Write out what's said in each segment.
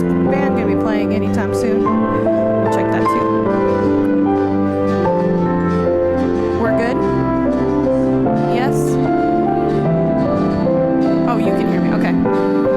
this band going to be playing anytime soon? We'll check that too. We're good? Yes? Oh, you can hear me. Okay.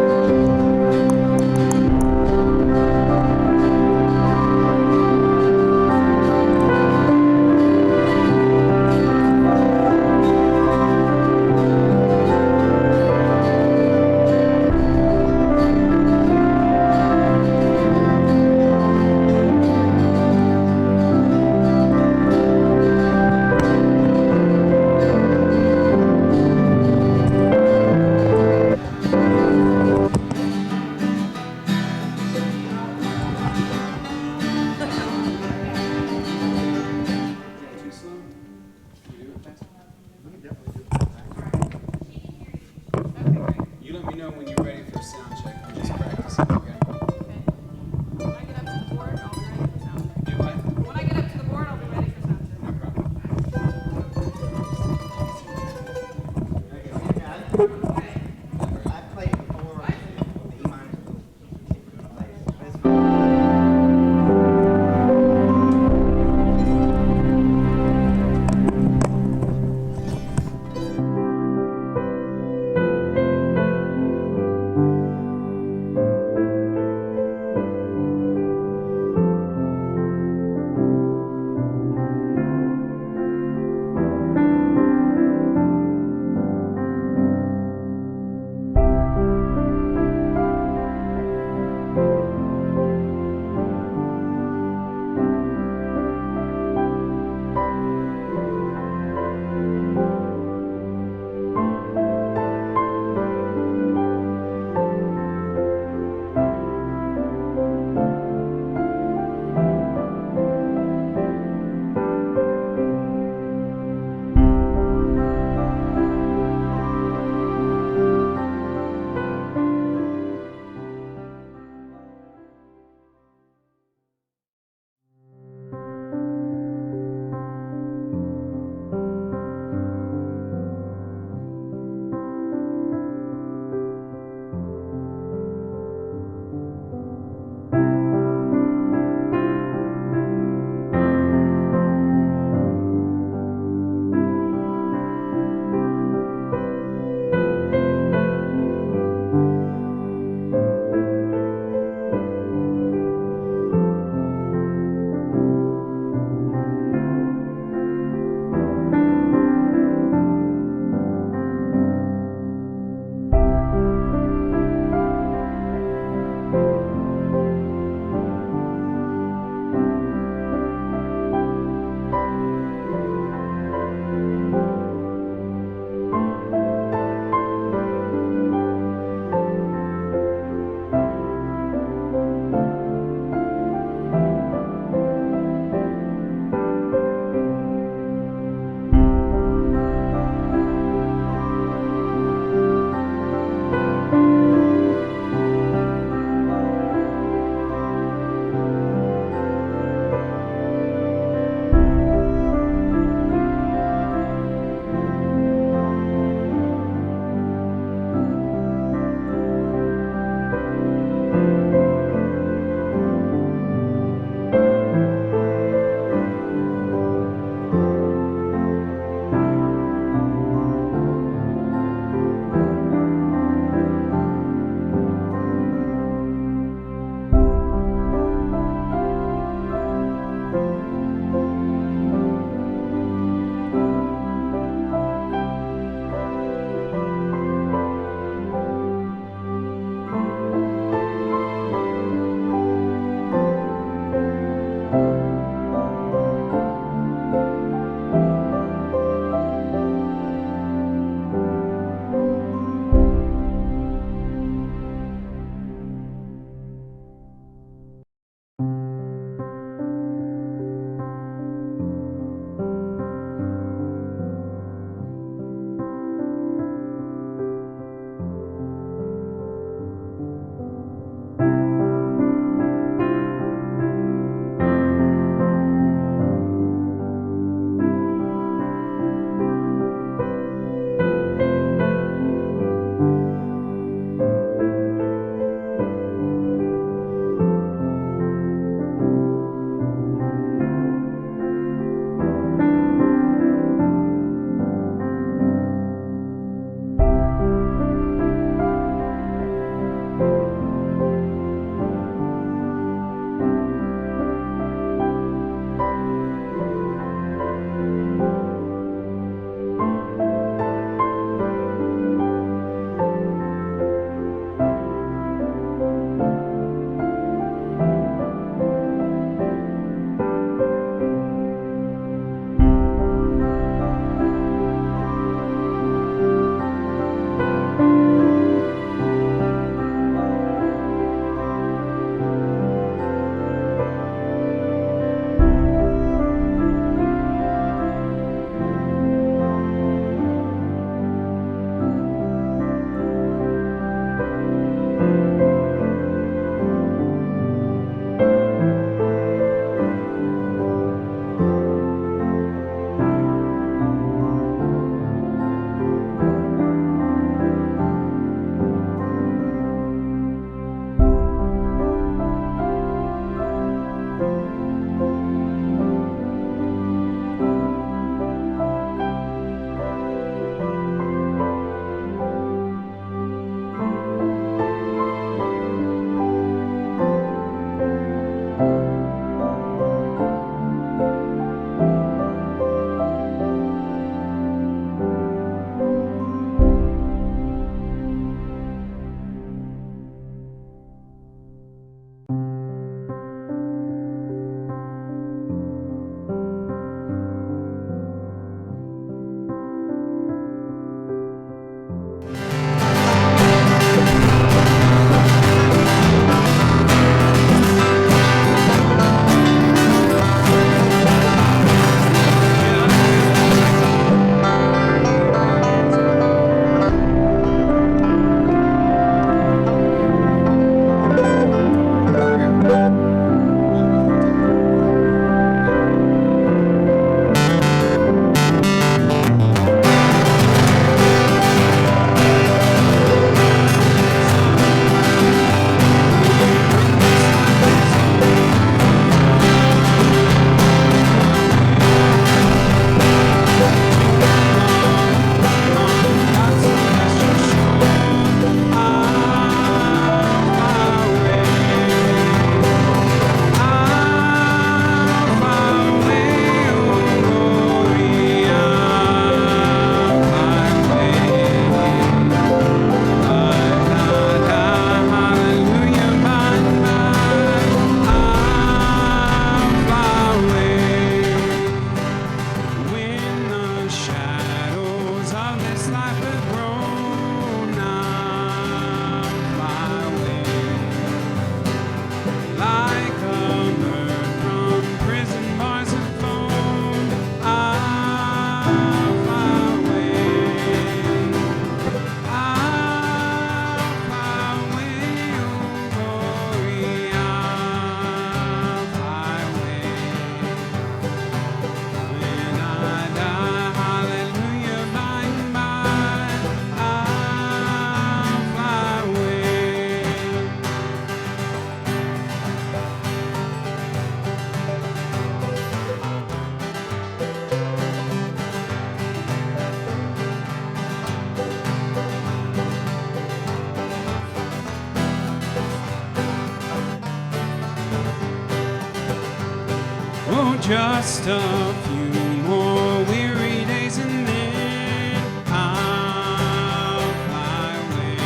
just a few more weary days and then I'll fly away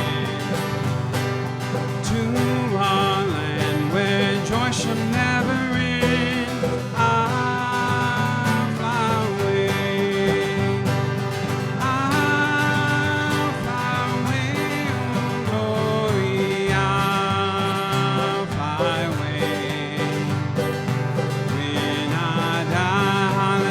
to our land where joy shall never end. I'll fly away. I'll fly away, oh glory. I'll fly away. When I die,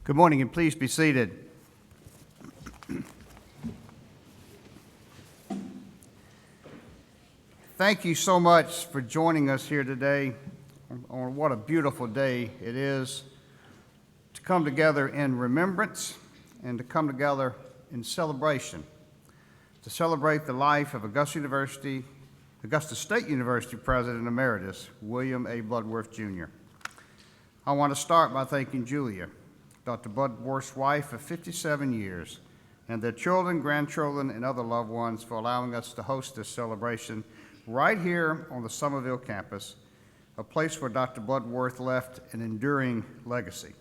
Good morning, and please be seated. Thank you so much for joining us here today on what a beautiful day it is to come together in remembrance and to come together in celebration, to celebrate the life of Augusta State University President Emeritus, William A. Bloodworth Jr. I want to start by thanking Julia, Dr. Bloodworth's wife of 57 years, and their children, grandchildren, and other loved ones for allowing us to host this celebration right here on the Somerville campus, a place where Dr. Bloodworth left an enduring legacy.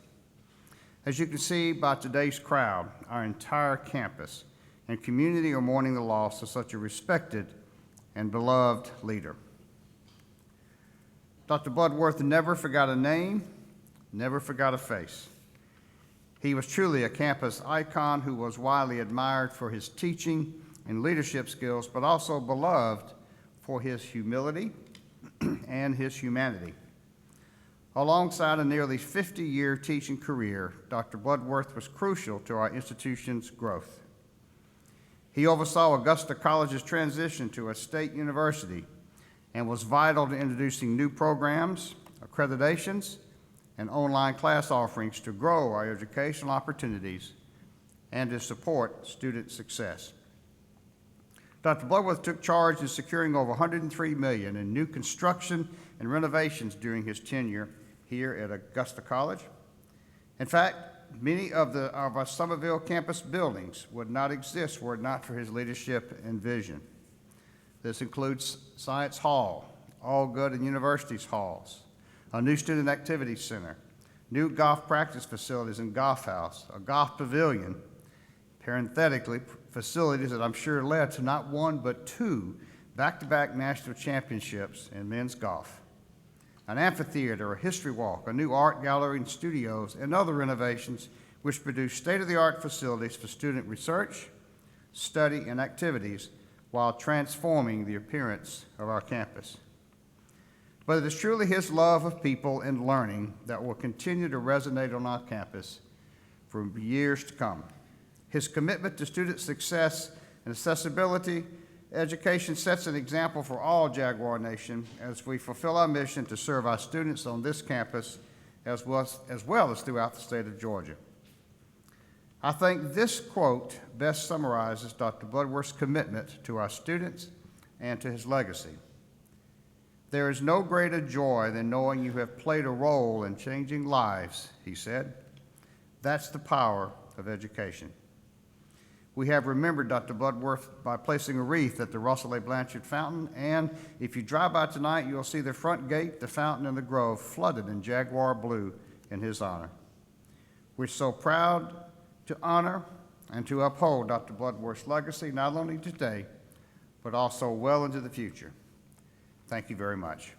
As you can see by today's crowd, our entire campus and community are mourning the loss of such a respected and beloved leader. Dr. Bloodworth never forgot a name, never forgot a face. He was truly a campus icon who was widely admired for his teaching and leadership skills, but also beloved for his humility and his humanity. Alongside a nearly 50-year teaching career, Dr. Bloodworth was crucial to our institution's growth. He oversaw Augusta College's transition to a state university and was vital to introducing new programs, accreditations, and online class offerings to grow our educational opportunities and to support student success. Dr. Bloodworth took charge in securing over $103 million in new construction and renovations during his tenure here at Augusta College. In fact, many of our Somerville campus buildings would not exist were it not for his leadership and vision. This includes Science Hall, All Good and University's halls, a new student activity center, new golf practice facilities and golf house, a golf pavilion, parenthetically, facilities that I'm sure led to not one but two back-to-back national championships in men's golf, an amphitheater, a history walk, a new art gallery and studios, and other renovations which produce state-of-the-art facilities for student research, study, and activities while transforming the appearance of our campus. But it is truly his love of people and learning that will continue to resonate on our campus for years to come. His commitment to student success and accessibility education sets an example for all Jaguar Nation as we fulfill our mission to serve our students on this campus as well as throughout the state of Georgia. I think this quote best summarizes Dr. Bloodworth's commitment to our students and to his legacy. "There is no greater joy than knowing you have played a role in changing lives," he said. That's the power of education. We have remembered Dr. Bloodworth by placing a wreath at the Russell A. Blanchard Fountain, and if you drive by tonight, you'll see the front gate, the fountain, and the grove flooded in jaguar blue in his honor. We're so proud to honor and to uphold Dr. Bloodworth's legacy, not only today, but also well into the future. Thank you very much.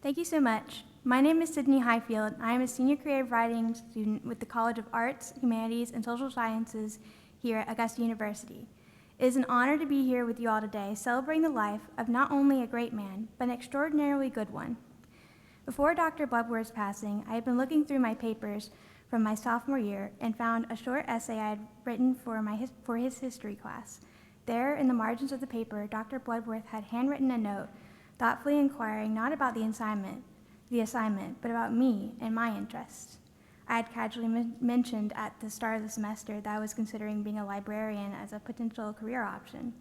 Thank you so much. My name is Sydney Highfield. I am a senior creative writing student with the College of Arts, Humanities, and Social Sciences here at Augusta University. It is an honor to be here with you all today, celebrating the life of not only a great man, but an extraordinarily good one. Before Dr. Bloodworth's passing, I had been looking through my papers from my sophomore year and found a short essay I had written for his history class. There, in the margins of the paper, Dr. Bloodworth had handwritten a note, thoughtfully inquiring not about the assignment, but about me and my interests. I had casually mentioned at the start of the semester that I was considering being a librarian as a potential career option.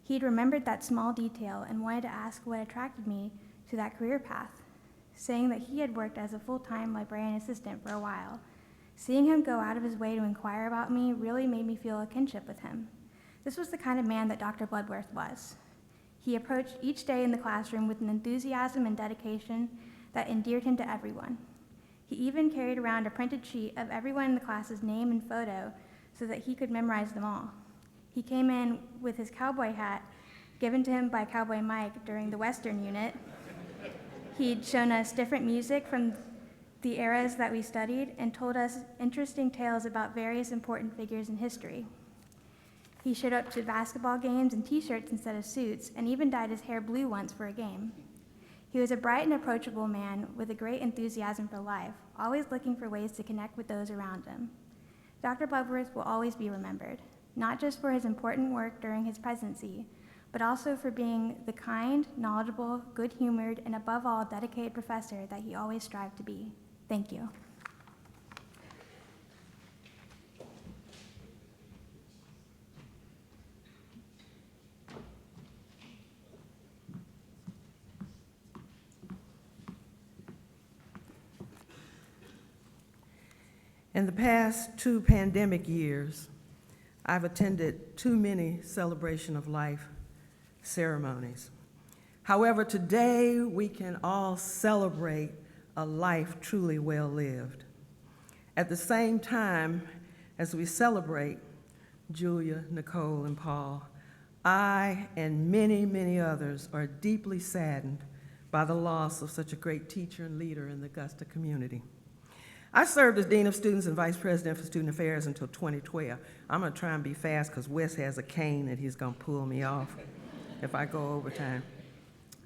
He'd remembered that small detail and wanted to ask what attracted me to that career path, saying that he had worked as a full-time librarian assistant for a while. Seeing him go out of his way to inquire about me really made me feel a kinship with him. This was the kind of man that Dr. Bloodworth was. He approached each day in the classroom with an enthusiasm and dedication that endeared him to everyone. He even carried around a printed sheet of everyone in the class's name and photo so that he could memorize them all. He came in with his cowboy hat, given to him by Cowboy Mike during the Western unit. He'd shown us different music from the eras that we studied and told us interesting tales about various important figures in history. He showed up to basketball games in t-shirts instead of suits and even dyed his hair blue once for a game. He was a bright and approachable man with a great enthusiasm for life, always looking for ways to connect with those around him. Dr. Bloodworth will always be remembered, not just for his important work during his presidency, but also for being the kind, knowledgeable, good-humored, and above all, dedicated professor that he always strived to be. Thank you. In the past 2 pandemic years, I've attended too many celebration of life ceremonies. However, today we can all celebrate a life truly well lived. At the same time as we celebrate Julia, Nicole, and Paul, I and many, many others are deeply saddened by the loss of such a great teacher and leader in the Augusta community. I served as Dean of Students and Vice President for Student Affairs until 2012. I'm going to try and be fast because Wes has a cane that he's going to pull me off if I go over time.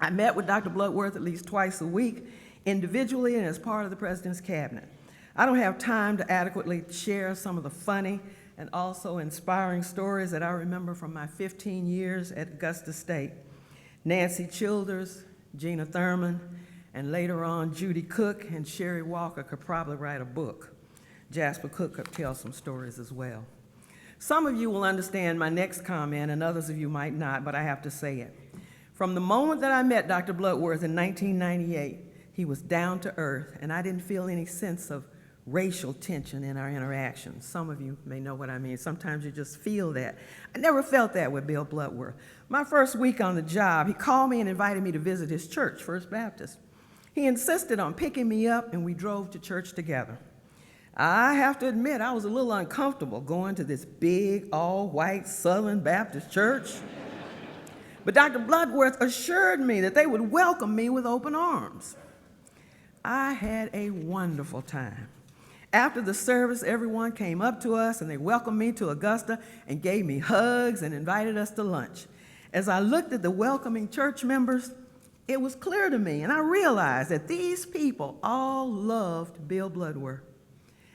I met with Dr. Bloodworth at least twice a week, individually and as part of the President's Cabinet. I don't have time to adequately share some of the funny and also inspiring stories that I remember from my 15 years at Augusta State. Nancy Childers, Gina Thurman, and later on, Judy Cook and Sherry Walker could probably write a book. Jasper Cook could tell some stories as well. Some of you will understand my next comment, and others of you might not, but I have to say it. From the moment that I met Dr. Bloodworth in 1998, he was down to earth, and I didn't feel any sense of racial tension in our interactions. Some of you may know what I mean. Sometimes you just feel that. I never felt that with Bill Bloodworth. My first week on the job, he called me and invited me to visit his church, First Baptist. He insisted on picking me up, and we drove to church together. I have to admit, I was a little uncomfortable going to this big, all-white Southern Baptist church. But Dr. Bloodworth assured me that they would welcome me with open arms. I had a wonderful time. After the service, everyone came up to us, and they welcomed me to Augusta and gave me hugs and invited us to lunch. As I looked at the welcoming church members, it was clear to me, and I realized that these people all loved Bill Bloodworth.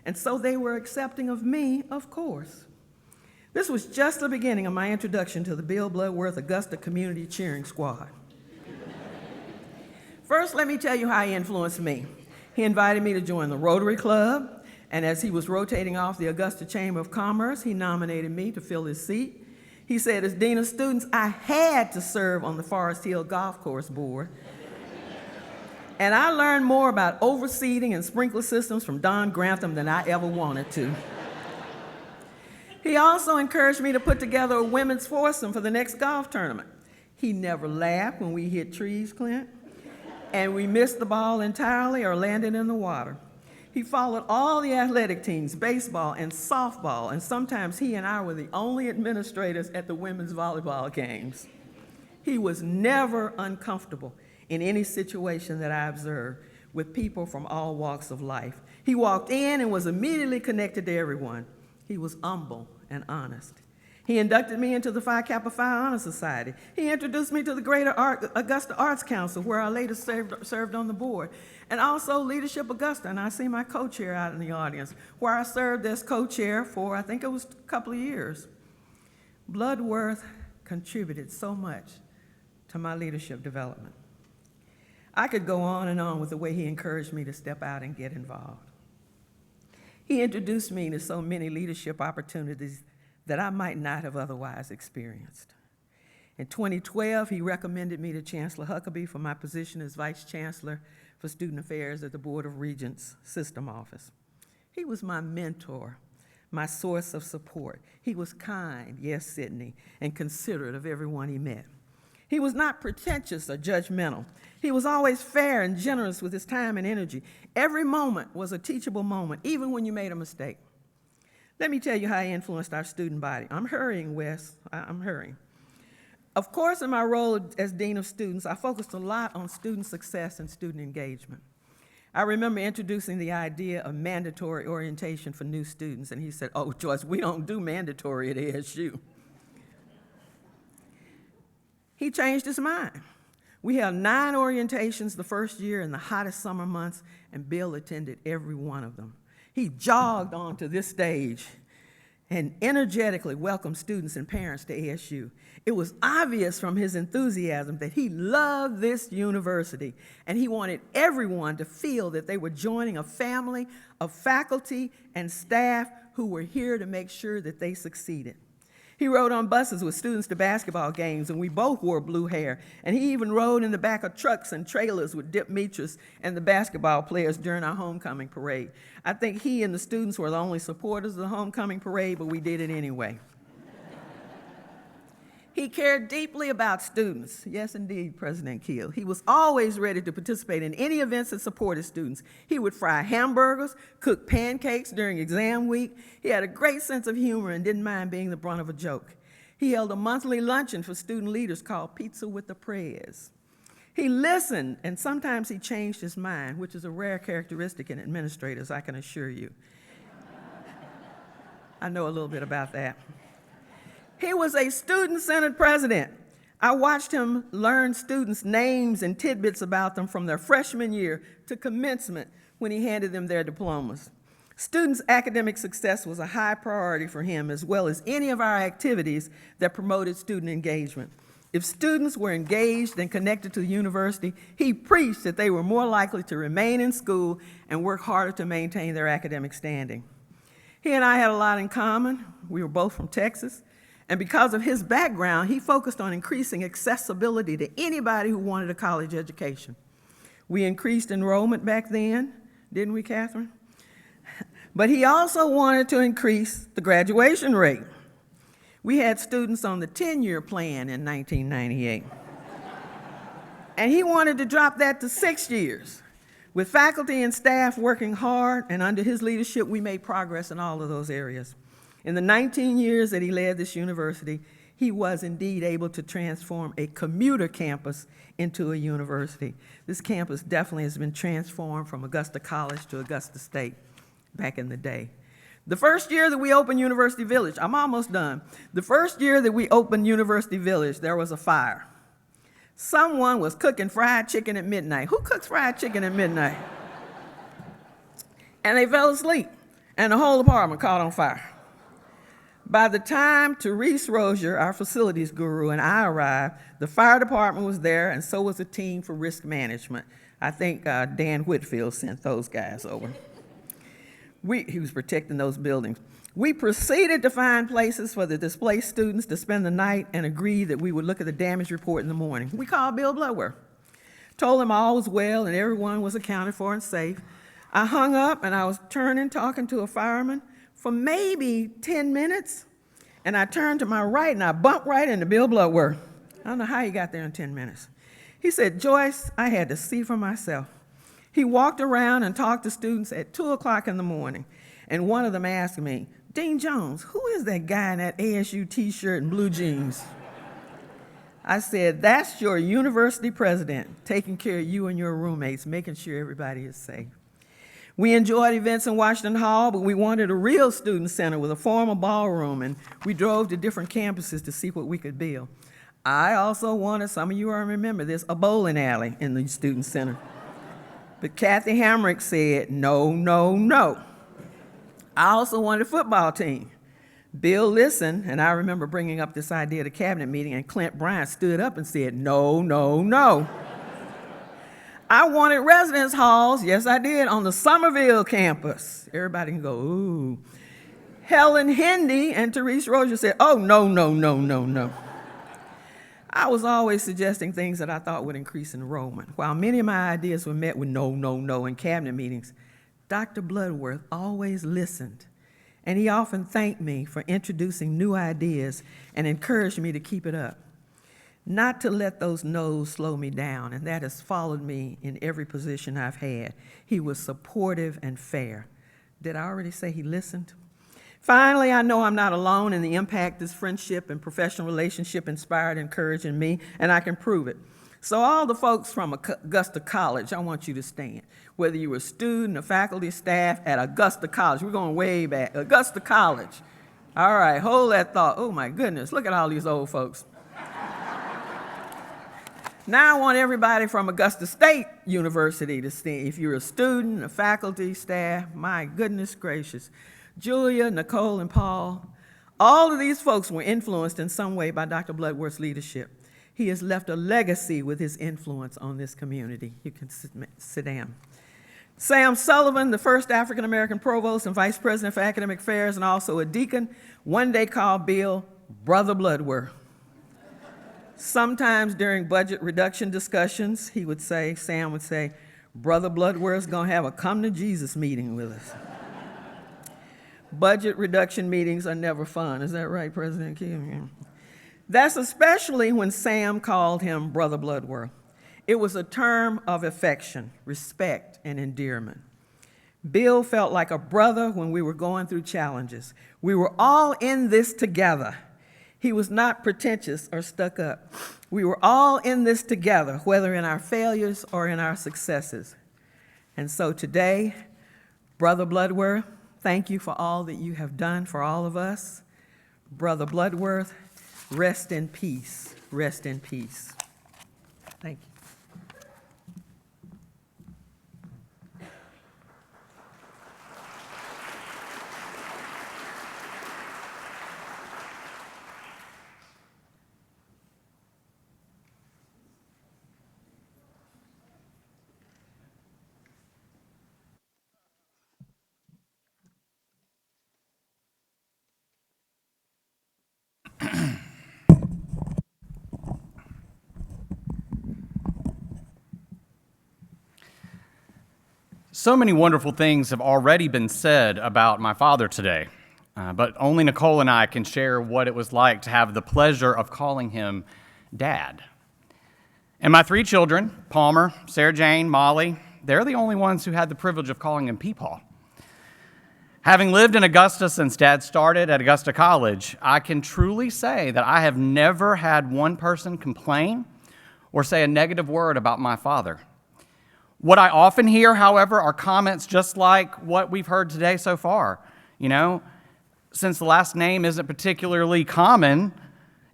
And so they were accepting of me, of course. This was just the beginning of my introduction to the Bill Bloodworth Augusta Community Cheering Squad. First, let me tell you how he influenced me. He invited me to join the Rotary Club, and as he was rotating off the Augusta Chamber of Commerce, he nominated me to fill his seat. He said, as Dean of Students, I had to serve on the Forest Hill Golf Course Board. And I learned more about overseeding and sprinkler systems from Don Grantham than I ever wanted to. He also encouraged me to put together a women's foursome for the next golf tournament. He never laughed when we hit trees, Clint, and we missed the ball entirely or landed in the water. He followed all the athletic teams, baseball and softball, and sometimes he and I were the only administrators at the women's volleyball games. He was never uncomfortable in any situation that I observed with people from all walks of life. He walked in and was immediately connected to everyone. He was humble and honest. He inducted me into the Phi Kappa Phi Honor Society. He introduced me to the Greater Augusta Arts Council, where I later served on the board, and also Leadership Augusta, and I see my co-chair out in the audience, where I served as co-chair for, I think it was a couple of years. Bloodworth contributed so much to my leadership development. I could go on and on with the way he encouraged me to step out and get involved. He introduced me to so many leadership opportunities that I might not have otherwise experienced. In 2012, he recommended me to Chancellor Huckabee for my position as Vice Chancellor for Student Affairs at the Board of Regents System Office. He was my mentor, my source of support. He was kind, yes, Sydney, and considerate of everyone he met. He was not pretentious or judgmental. He was always fair and generous with his time and energy. Every moment was a teachable moment, even when you made a mistake. Let me tell you how he influenced our student body. I'm hurrying, Wes. I'm hurrying. Of course, in my role as Dean of Students, I focused a lot on student success and student engagement. I remember introducing the idea of mandatory orientation for new students, and he said, "Oh, Joyce, we don't do mandatory at ASU." He changed his mind. We held 9 orientations the first year in the hottest summer months, and Bill attended every one of them. He jogged onto this stage and energetically welcomed students and parents to ASU. It was obvious from his enthusiasm that he loved this university, and he wanted everyone to feel that they were joining a family of faculty and staff who were here to make sure that they succeeded. He rode on buses with students to basketball games, and we both wore blue hair. And he even rode in the back of trucks and trailers with Dip Mitras and the basketball players during our homecoming parade. I think he and the students were the only supporters of the homecoming parade, but we did it anyway. He cared deeply about students. Yes, indeed, President Keel. He was always ready to participate in any events that supported students. He would fry hamburgers, cook pancakes during exam week. He had a great sense of humor and didn't mind being the brunt of a joke. He held a monthly luncheon for student leaders called Pizza with the Prez. He listened, and sometimes he changed his mind, which is a rare characteristic in administrators, I can assure you. I know a little bit about that. He was a student-centered president. I watched him learn students' names and tidbits about them from their freshman year to commencement when he handed them their diplomas. Students' academic success was a high priority for him, as well as any of our activities that promoted student engagement. If students were engaged and connected to the university, he preached that they were more likely to remain in school and work harder to maintain their academic standing. He and I had a lot in common. We were both from Texas. And because of his background, he focused on increasing accessibility to anybody who wanted a college education. We increased enrollment back then, didn't we, Catherine? But he also wanted to increase the graduation rate. We had students on the 10-year plan in 1998. And he wanted to drop that to 6 years. With faculty and staff working hard, and under his leadership, we made progress in all of those areas. In the 19 years that he led this university, he was indeed able to transform a commuter campus into a university. This campus definitely has been transformed from Augusta College to Augusta State back in the day. The first year that we opened University Village, I'm almost done. The first year that we opened University Village, there was a fire. Someone was cooking fried chicken at midnight. Who cooks fried chicken at midnight? And they fell asleep, and the whole apartment caught on fire. By the time Therese Rozier, our facilities guru, and I arrived, the fire department was there, and so was a team for risk management. I think Dan Whitfield sent those guys over. He was protecting those buildings. We proceeded to find places for the displaced students to spend the night and agreed that we would look at the damage report in the morning. We called Bill Bloodworth, told him all was well and everyone was accounted for and safe. I hung up and I was talking to a fireman for maybe 10 minutes, and I turned to my right and I bumped right into Bill Bloodworth. I don't know how he got there in 10 minutes. He said, "Joyce, I had to see for myself." He walked around and talked to students at 2 o'clock in the morning, and one of them asked me, "Dean Jones, who is that guy in that ASU t-shirt and blue jeans?" I said, "That's your university president, taking care of you and your roommates, making sure everybody is safe." We enjoyed events in Washington Hall, but we wanted a real student center with a formal ballroom, and we drove to different campuses to see what we could build. I also wanted, some of you already remember this, a bowling alley in the student center. But Kathy Hamrick said, no, no, no. I also wanted a football team. Bill listened, and I remember bringing up this idea at a cabinet meeting, and Clint Bryant stood up and said, "No, no, no." I wanted residence halls, yes I did, on the Somerville campus. Everybody can go, ooh. Helen Hindy and Therese Rozier said, "Oh, no, no, no, no, no." I was always suggesting things that I thought would increase enrollment. While many of my ideas were met with no, no, no in cabinet meetings, Dr. Bloodworth always listened, and he often thanked me for introducing new ideas and encouraged me to keep it up. Not to let those no's slow me down, and that has followed me in every position I've had. He was supportive and fair. Did I already say he listened? Finally, I know I'm not alone in the impact this friendship and professional relationship inspired and encouraged in me, and I can prove it. So all the folks from Augusta College, I want you to stand. Whether you were a student, a faculty, staff at Augusta College, we're going way back, Augusta College. All right, hold that thought. Oh my goodness, look at all these old folks. Now I want everybody from Augusta State University to stand. If you're a student, a faculty, staff, my goodness gracious. Julia, Nicole, and Paul, all of these folks were influenced in some way by Dr. Bloodworth's leadership. He has left a legacy with his influence on this community. You can sit down. Sam Sullivan, the first African-American provost and vice president for academic affairs and also a deacon, one day called Bill Brother Bloodworth. Sometimes during budget reduction discussions, Sam would say, "Brother Bloodworth's gonna have a come to Jesus meeting with us." Budget reduction meetings are never fun. Is that right, President Kim? That's especially when Sam called him Brother Bloodworth. It was a term of affection, respect, and endearment. Bill felt like a brother when we were going through challenges. We were all in this together. He was not pretentious or stuck up. We were all in this together, whether in our failures or in our successes. And so today, Brother Bloodworth, thank you for all that you have done for all of us. Brother Bloodworth, rest in peace. Rest in peace. Thank you. So many wonderful things have already been said about my father today, but only Nicole and I can share what it was like to have the pleasure of calling him Dad. And my three children, Palmer, Sarah Jane, Molly, they're the only ones who had the privilege of calling him Peepaw. Having lived in Augusta since Dad started at Augusta College, I can truly say that I have never had one person complain or say a negative word about my father. What I often hear, however, are comments just like what we've heard today so far. You know, since the last name isn't particularly common,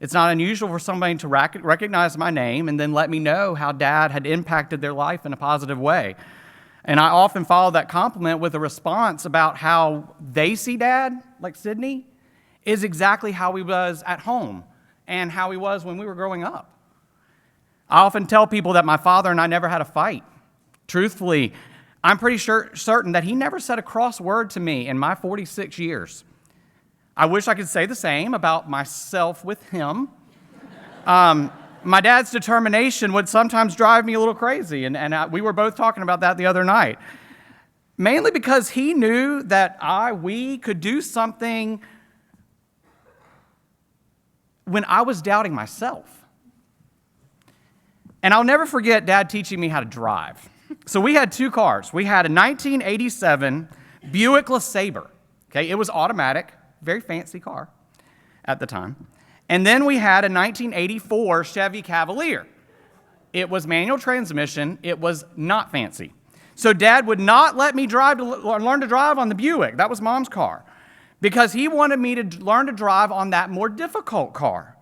it's not unusual for somebody to recognize my name and then let me know how Dad had impacted their life in a positive way. And I often follow that compliment with a response about how they see Dad, like Sydney, is exactly how he was at home and how he was when we were growing up. I often tell people that my father and I never had a fight. Truthfully, I'm pretty certain that he never said a cross word to me in my 46 years. I wish I could say the same about myself with him. My dad's determination would sometimes drive me a little crazy, and we were both talking about that the other night. Mainly because he knew that we could do something when I was doubting myself. And I'll never forget Dad teaching me how to drive. So we had two cars. We had a 1987 Buick LeSabre. Okay, it was automatic, very fancy car at the time. And then we had a 1984 Chevy Cavalier. It was manual transmission. It was not fancy. So Dad would not let me learn to drive on the Buick. That was Mom's car, because he wanted me to learn to drive on that more difficult car.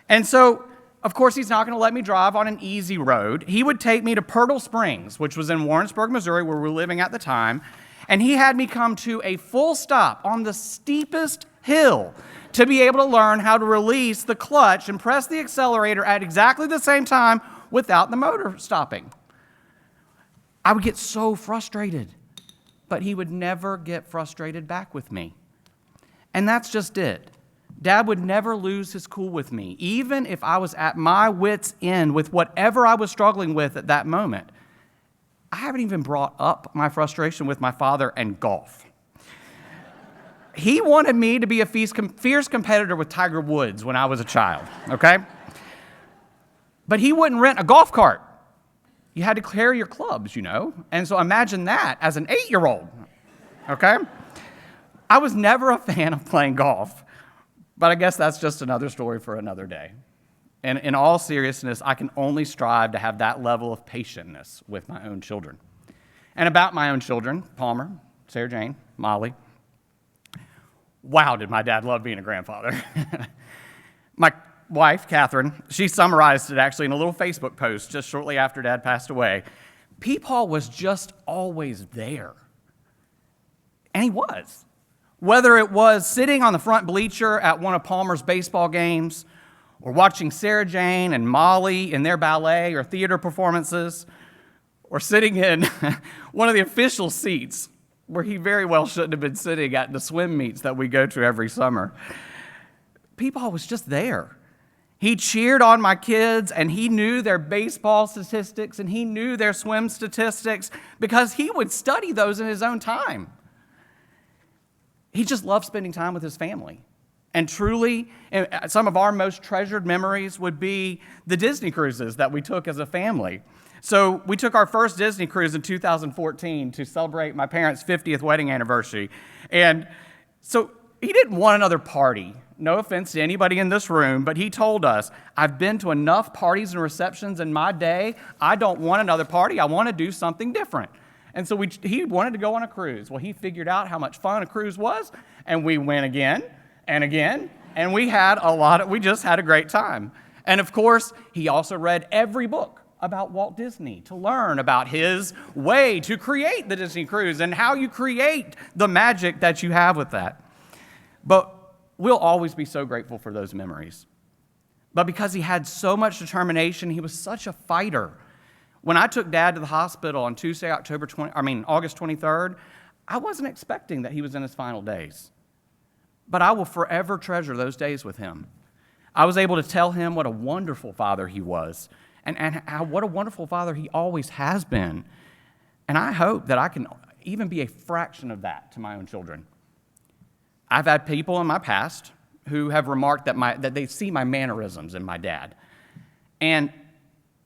And so, of course, he's not going to let me drive on an easy road. He would take me to Pirtle Springs, which was in Warrensburg, Missouri, where we were living at the time, and he had me come to a full stop on the steepest hill to be able to learn how to release the clutch and press the accelerator at exactly the same time without the motor stopping. I would get so frustrated, but he would never get frustrated back with me. And that's just it. Dad would never lose his cool with me, even if I was at my wit's end with whatever I was struggling with at that moment. I haven't even brought up my frustration with my father and golf. He wanted me to be a fierce competitor with Tiger Woods when I was a child, okay? But he wouldn't rent a golf cart. You had to carry your clubs, you know? And so imagine that as an 8-year-old, okay? I was never a fan of playing golf, but I guess that's just another story for another day. And in all seriousness, I can only strive to have that level of patientness with my own children. And about my own children, Palmer, Sarah Jane, Molly, wow, did my dad love being a grandfather. My wife, Catherine, she summarized it actually in a little Facebook post just shortly after Dad passed away. Peepaw was just always there. And he was. Whether it was sitting on the front bleacher at one of Palmer's baseball games, or watching Sarah Jane and Molly in their ballet or theater performances, or sitting in one of the official seats where he very well shouldn't have been sitting at the swim meets that we go to every summer. Peepaw was just there. He cheered on my kids, and he knew their baseball statistics, and he knew their swim statistics because he would study those in his own time. He just loved spending time with his family. And truly, some of our most treasured memories would be the Disney cruises that we took as a family. So we took our first Disney cruise in 2014 to celebrate my parents' 50th wedding anniversary. And so he didn't want another party. No offense to anybody in this room, but he told us, I've been to enough parties and receptions in my day. I don't want another party. I want to do something different. And so he wanted to go on a cruise. Well, he figured out how much fun a cruise was, and we went again and again, and we just had a great time. And of course, he also read every book about Walt Disney to learn about his way to create the Disney cruise and how you create the magic that you have with that. But we'll always be so grateful for those memories. But because he had so much determination, he was such a fighter. When I took Dad to the hospital on Tuesday, August 23rd, I wasn't expecting that he was in his final days. But I will forever treasure those days with him. I was able to tell him what a wonderful father he was and what a wonderful father he always has been. And I hope that I can even be a fraction of that to my own children. I've had people in my past who have remarked that they see my mannerisms in my dad. And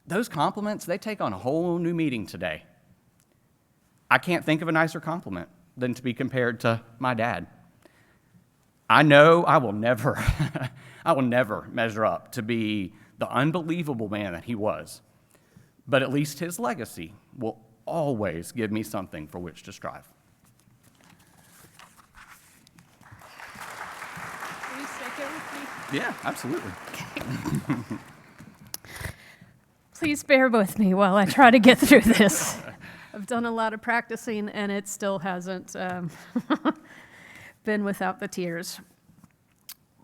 those compliments, they take on a whole new meaning today. I can't think of a nicer compliment than to be compared to my dad. I know I will never measure up to be the unbelievable man that he was. But at least his legacy will always give me something for which to strive. Will you say it with me? Yeah, absolutely. Please bear with me while I try to get through this. I've done a lot of practicing, and it still hasn't been without the tears.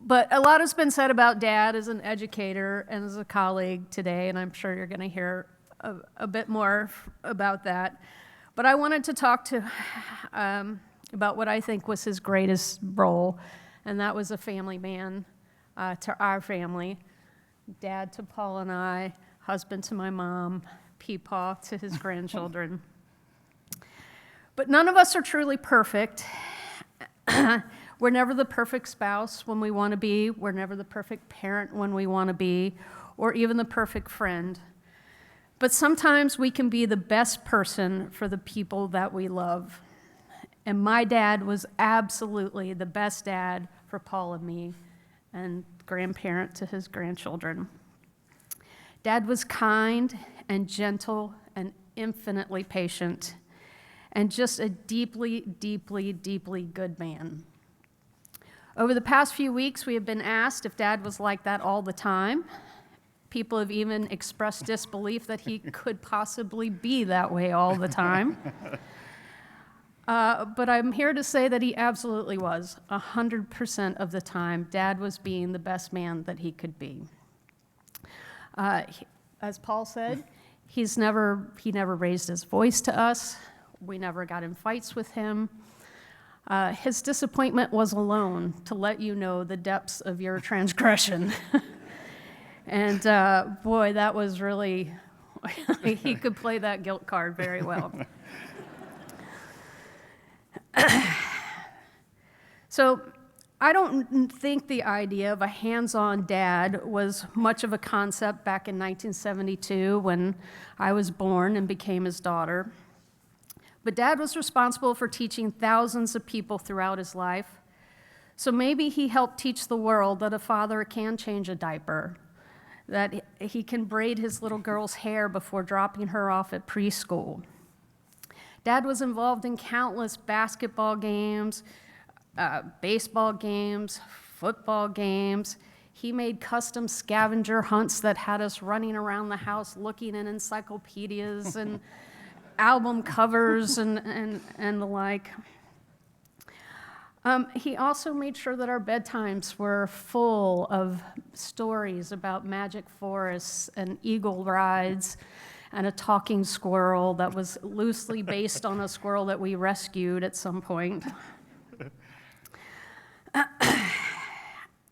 But a lot has been said about Dad as an educator and as a colleague today, and I'm sure you're going to hear a bit more about that. But I wanted to talk about what I think was his greatest role, and that was a family man to our family, Dad to Paul and I, husband to my mom, Peepaw to his grandchildren. But none of us are truly perfect. We're never the perfect spouse when we want to be. We're never the perfect parent when we want to be, or even the perfect friend. But sometimes we can be the best person for the people that we love. And my dad was absolutely the best dad for Paul and me, and grandparent to his grandchildren. Dad was kind and gentle and infinitely patient, and just a deeply, deeply, deeply good man. Over the past few weeks, we have been asked if Dad was like that all the time. People have even expressed disbelief that he could possibly be that way all the time. But I'm here to say that he absolutely was. 100% of the time, Dad was being the best man that he could be. As Paul said, he never raised his voice to us. We never got in fights with him. His disappointment was alone to let you know the depths of your transgression. And boy, that was really, he could play that guilt card very well. So I don't think the idea of a hands-on dad was much of a concept back in 1972 when I was born and became his daughter. But Dad was responsible for teaching thousands of people throughout his life. So maybe he helped teach the world that a father can change a diaper, that he can braid his little girl's hair before dropping her off at preschool. Dad was involved in countless basketball games, baseball games, football games. He made custom scavenger hunts that had us running around the house looking in encyclopedias and album covers and the like. He also made sure that our bedtimes were full of stories about magic forests and eagle rides and a talking squirrel that was loosely based on a squirrel that we rescued at some point.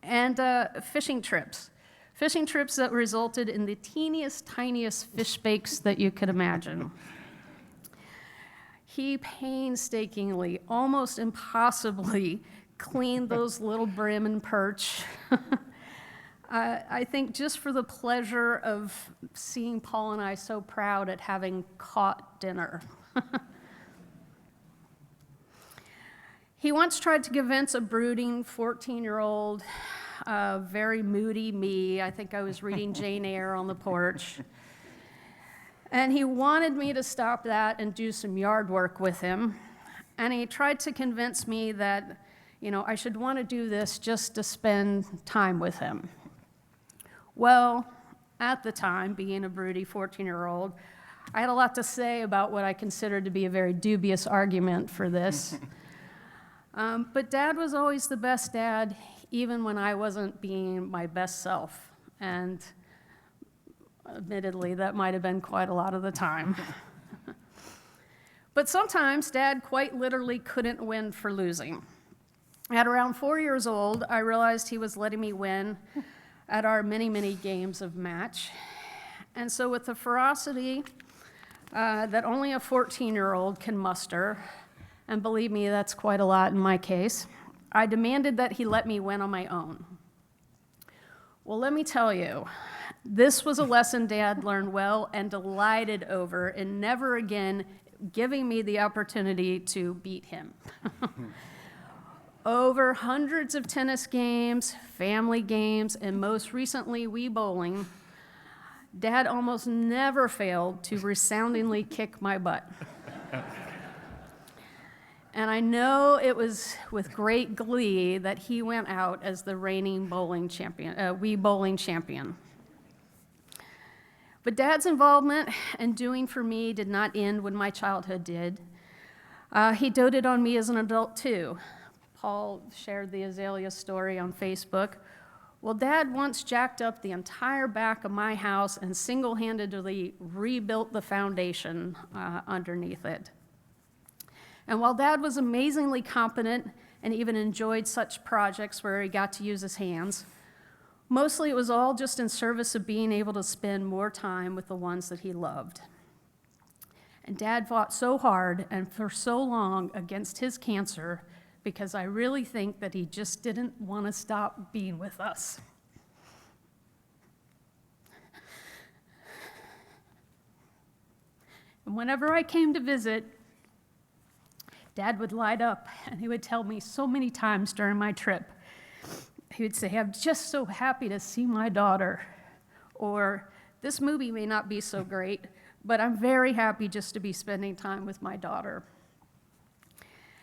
And fishing trips that resulted in the teeniest, tiniest fish bakes that you could imagine. He painstakingly, almost impossibly, cleaned those little brim and perch. I think just for the pleasure of seeing Paul and I so proud at having caught dinner. He once tried to convince a brooding 14-year-old, very moody me. I think I was reading Jane Eyre on the porch. And he wanted me to stop that and do some yard work with him. And he tried to convince me that, I should want to do this just to spend time with him. Well, at the time, being a broody 14-year-old, I had a lot to say about what I considered to be a very dubious argument for this. But Dad was always the best dad, even when I wasn't being my best self. And admittedly, that might have been quite a lot of the time. But sometimes Dad quite literally couldn't win for losing. At around 4 years old, I realized he was letting me win at our many, many games of match. And so with the ferocity that only a 14-year-old can muster, and believe me, that's quite a lot in my case, I demanded that he let me win on my own. Well, let me tell you, this was a lesson Dad learned well and delighted over, and never again giving me the opportunity to beat him. Over hundreds of tennis games, family games, and most recently Wii bowling, Dad almost never failed to resoundingly kick my butt. And I know it was with great glee that he went out as the reigning bowling champion, Wii bowling champion. But Dad's involvement and doing for me did not end when my childhood did. He doted on me as an adult too. Paul shared the Azalea story on Facebook. Well, Dad once jacked up the entire back of my house and single-handedly rebuilt the foundation underneath it. And while Dad was amazingly competent and even enjoyed such projects where he got to use his hands, mostly it was all just in service of being able to spend more time with the ones that he loved. And Dad fought so hard and for so long against his cancer because I really think that he just didn't want to stop being with us. And whenever I came to visit, Dad would light up and he would tell me so many times during my trip, he would say, "I'm just so happy to see my daughter," or "This movie may not be so great, but I'm very happy just to be spending time with my daughter."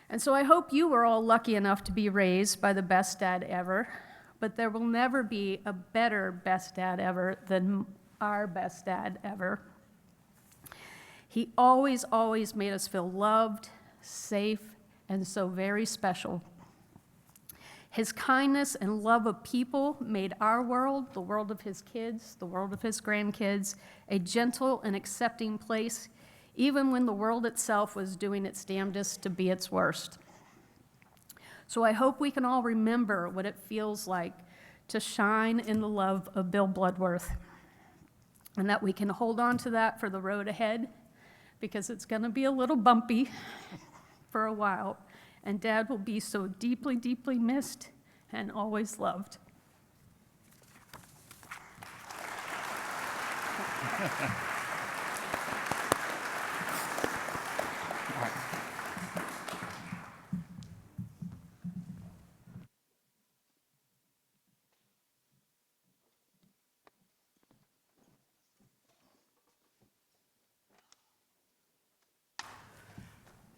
And so I hope you were all lucky enough to be raised by the best dad ever, but there will never be a better best dad ever than our best dad ever. He always, always made us feel loved, safe, and so very special. His kindness and love of people made our world, the world of his kids, the world of his grandkids, a gentle and accepting place, even when the world itself was doing its damnedest to be its worst. So I hope we can all remember what it feels like to shine in the love of Bill Bloodworth, and that we can hold on to that for the road ahead, because it's going to be a little bumpy for a while, and Dad will be so deeply, deeply missed and always loved.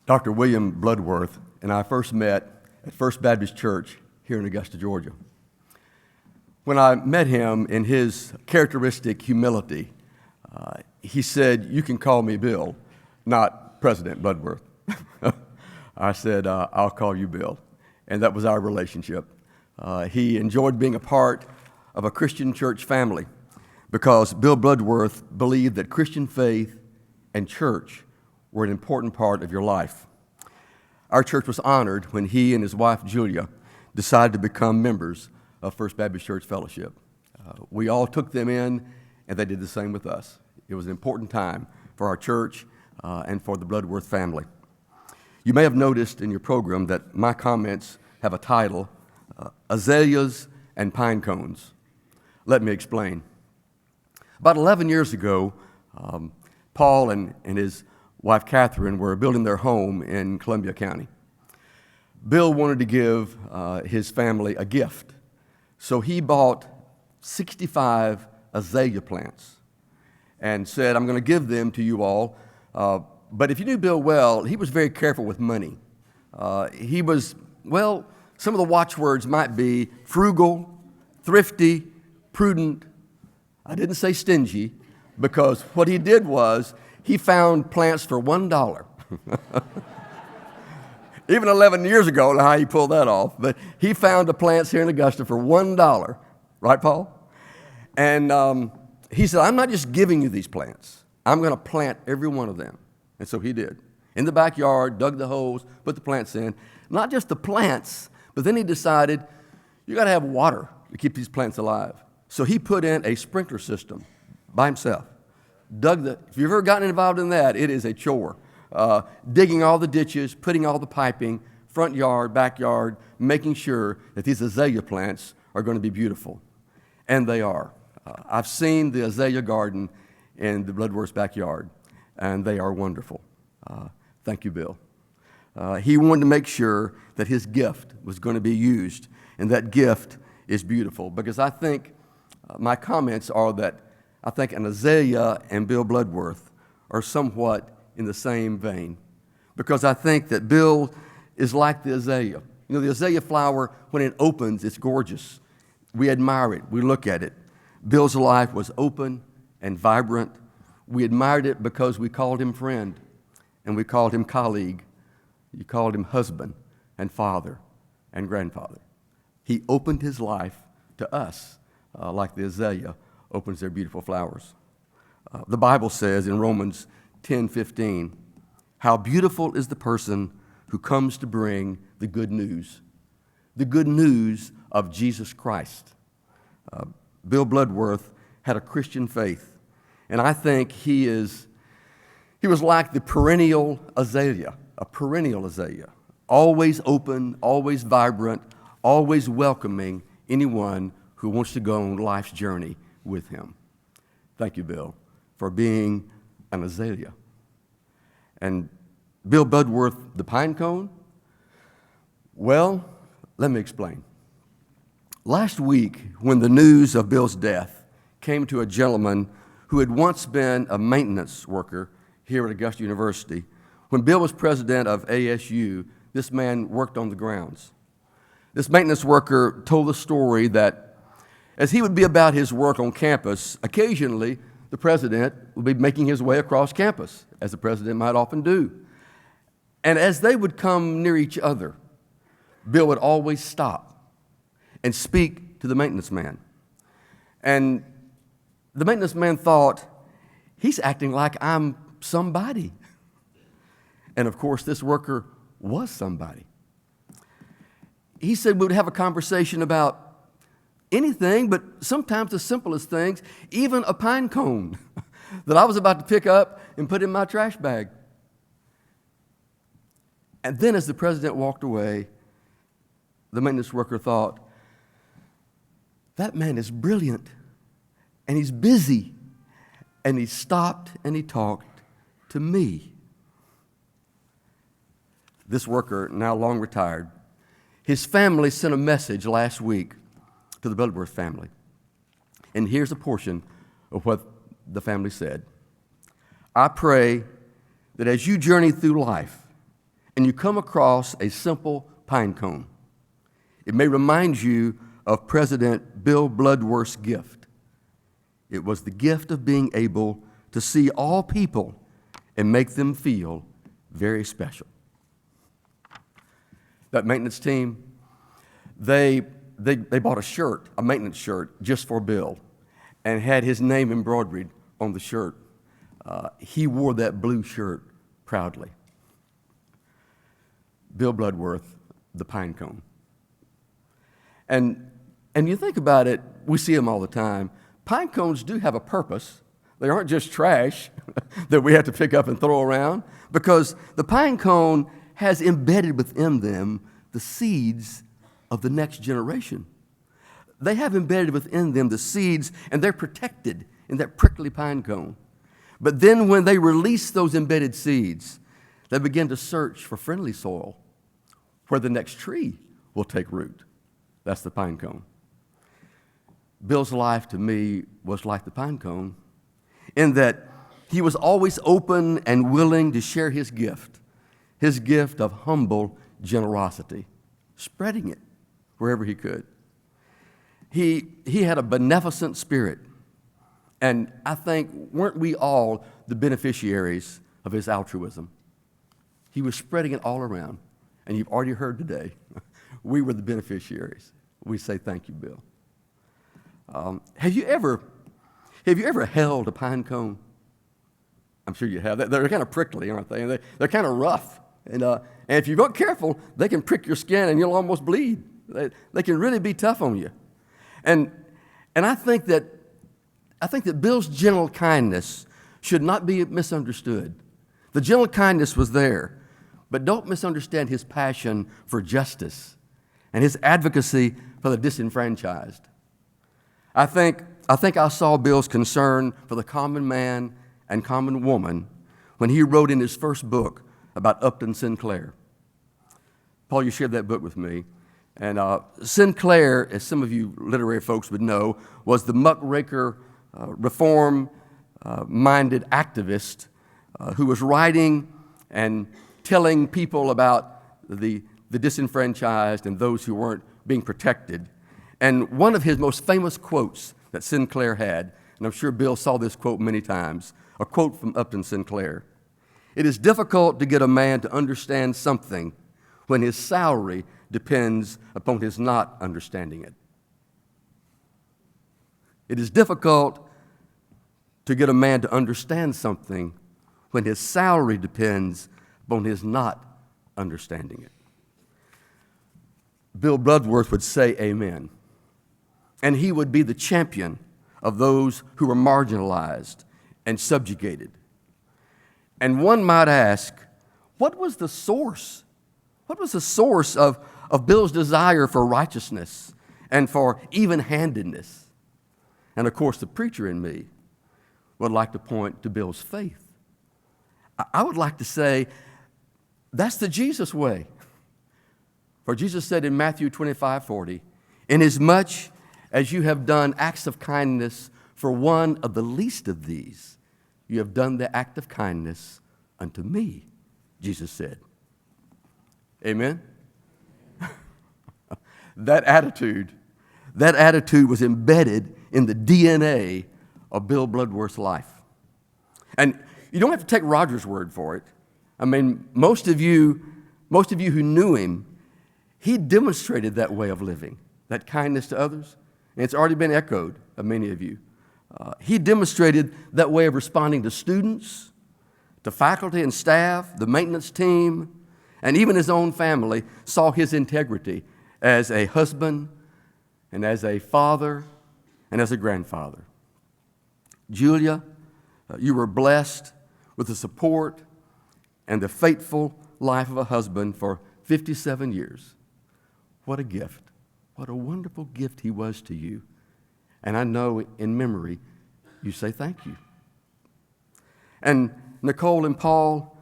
Dr. William Bloodworth and I first met at First Baptist Church here in Augusta, Georgia. When I met him in his characteristic humility, he said, "You can call me Bill, not President Bloodworth." I said, "I'll call you Bill." And that was our relationship. He enjoyed being a part of a Christian church family because Bill Bloodworth believed that Christian faith and church were an important part of your life. Our church was honored when he and his wife, Julia, decided to become members of First Baptist Church Fellowship. We all took them in, and they did the same with us. It was an important time for our church and for the Bloodworth family. You may have noticed in your program that my comments have a title, Azaleas and Pine Cones. Let me explain. About 11 years ago, Paul and his wife Catherine were building their home in Columbia County. Bill wanted to give his family a gift, so he bought 65 azalea plants and said, "I'm going to give them to you all." But if you knew Bill well, he was very careful with money. He was, well, some of the watchwords might be frugal, thrifty, prudent. I didn't say stingy, because what he did was he found plants for $1. Even 11 years ago, I don't know how he pulled that off, but he found the plants here in Augusta for $1. Right, Paul? And he said, "I'm not just giving you these plants. I'm going to plant every one of them." And so he did. In the backyard, dug the holes, put the plants in. Not just the plants, but then he decided, you got to have water to keep these plants alive. So he put in a sprinkler system by himself. If you've ever gotten involved in that, it is a chore. Digging all the ditches, putting all the piping, front yard, backyard, making sure that these azalea plants are going to be beautiful. And they are. I've seen the azalea garden in the Bloodworth's backyard, and they are wonderful. Thank you, Bill. He wanted to make sure that his gift was going to be used, and that gift is beautiful, because I think my comments are that I think an azalea and Bill Bloodworth are somewhat in the same vein, because I think that Bill is like the azalea. You know, the azalea flower, when it opens, it's gorgeous. We admire it. We look at it. Bill's life was open and vibrant. We admired it because we called him friend, and we called him colleague. You called him husband and father and grandfather. He opened his life to us like the azalea opens their beautiful flowers. The Bible says in Romans 10:15, "How beautiful is the person who comes to bring the good news of Jesus Christ." Bill Bloodworth had a Christian faith, and I think he was like the perennial azalea, a perennial azalea, always open, always vibrant, always welcoming anyone who wants to go on life's journey with him. Thank you, Bill, for being an azalea. And Bill Bloodworth, the pine cone? Well, let me explain. Last week, when the news of Bill's death came to a gentleman who had once been a maintenance worker here at Augusta University, when Bill was president of ASU, this man worked on the grounds. This maintenance worker told the story that as he would be about his work on campus, occasionally the president would be making his way across campus, as the president might often do. And as they would come near each other, Bill would always stop and speak to the maintenance man. And the maintenance man thought, he's acting like I'm somebody. And of course, this worker was somebody. He said we would have a conversation about anything, but sometimes the simplest things, even a pine cone that I was about to pick up and put in my trash bag. And then as the president walked away, the maintenance worker thought, that man is brilliant, and he's busy, and he stopped and he talked to me. This worker, now long retired, his family sent a message last week to the Bloodworth family. And here's a portion of what the family said. I pray that as you journey through life and you come across a simple pine cone, it may remind you of President Bill Bloodworth's gift. It was the gift of being able to see all people and make them feel very special. That maintenance team, they bought a shirt, a maintenance shirt, just for Bill, and had his name embroidered on the shirt. He wore that blue shirt proudly. Bill Bloodworth, the pine cone. And you think about it, we see them all the time. Pine cones do have a purpose. They aren't just trash that we have to pick up and throw around, because the pine cone has embedded within them the seeds of the next generation. They have embedded within them the seeds, and they're protected in that prickly pine cone. But then when they release those embedded seeds, they begin to search for friendly soil where the next tree will take root. That's the pine cone. Bill's life to me was like the pine cone in that he was always open and willing to share his gift of humble generosity, spreading it wherever he could. He had a beneficent spirit, and I think, weren't we all the beneficiaries of his altruism? He was spreading it all around, and you've already heard today, we were the beneficiaries. We say thank you, Bill. Have you ever held a pine cone? I'm sure you have. They're kind of prickly, aren't they? And they're kind of rough. And if you're not careful, they can prick your skin and you'll almost bleed. They can really be tough on you. And I think that Bill's gentle kindness should not be misunderstood. The gentle kindness was there, but don't misunderstand his passion for justice and his advocacy for the disenfranchised. I think I saw Bill's concern for the common man and common woman when he wrote in his first book about Upton Sinclair. Paul, you shared that book with me. And Sinclair, as some of you literary folks would know, was the muckraker, reform-minded activist who was writing and telling people about the disenfranchised and those who weren't being protected. And one of his most famous quotes that Sinclair had, and I'm sure Bill saw this quote many times, a quote from Upton Sinclair. It is difficult to get a man to understand something when his salary depends upon his not understanding it. It is difficult to get a man to understand something when his salary depends upon his not understanding it. Bill Bloodworth would say amen. And he would be the champion of those who were marginalized and subjugated. And one might ask, what was the source? What was the source of Bill's desire for righteousness and for even-handedness? And of course, the preacher in me would like to point to Bill's faith. I would like to say, that's the Jesus way. For Jesus said in Matthew 25:40, inasmuch as you have done acts of kindness for one of the least of these, you have done the act of kindness unto me, Jesus said. Amen? That attitude was embedded in the DNA of Bill Bloodworth's life. And you don't have to take Roger's word for it. I mean, most of you who knew him, he demonstrated that way of living, that kindness to others. And it's already been echoed of many of you. He demonstrated that way of responding to students, to faculty and staff, the maintenance team, and even his own family saw his integrity as a husband and as a father and as a grandfather. Julia, you were blessed with the support and the faithful life of a husband for 57 years. What a gift. What a wonderful gift he was to you. And I know in memory you say thank you. And Nicole and Paul,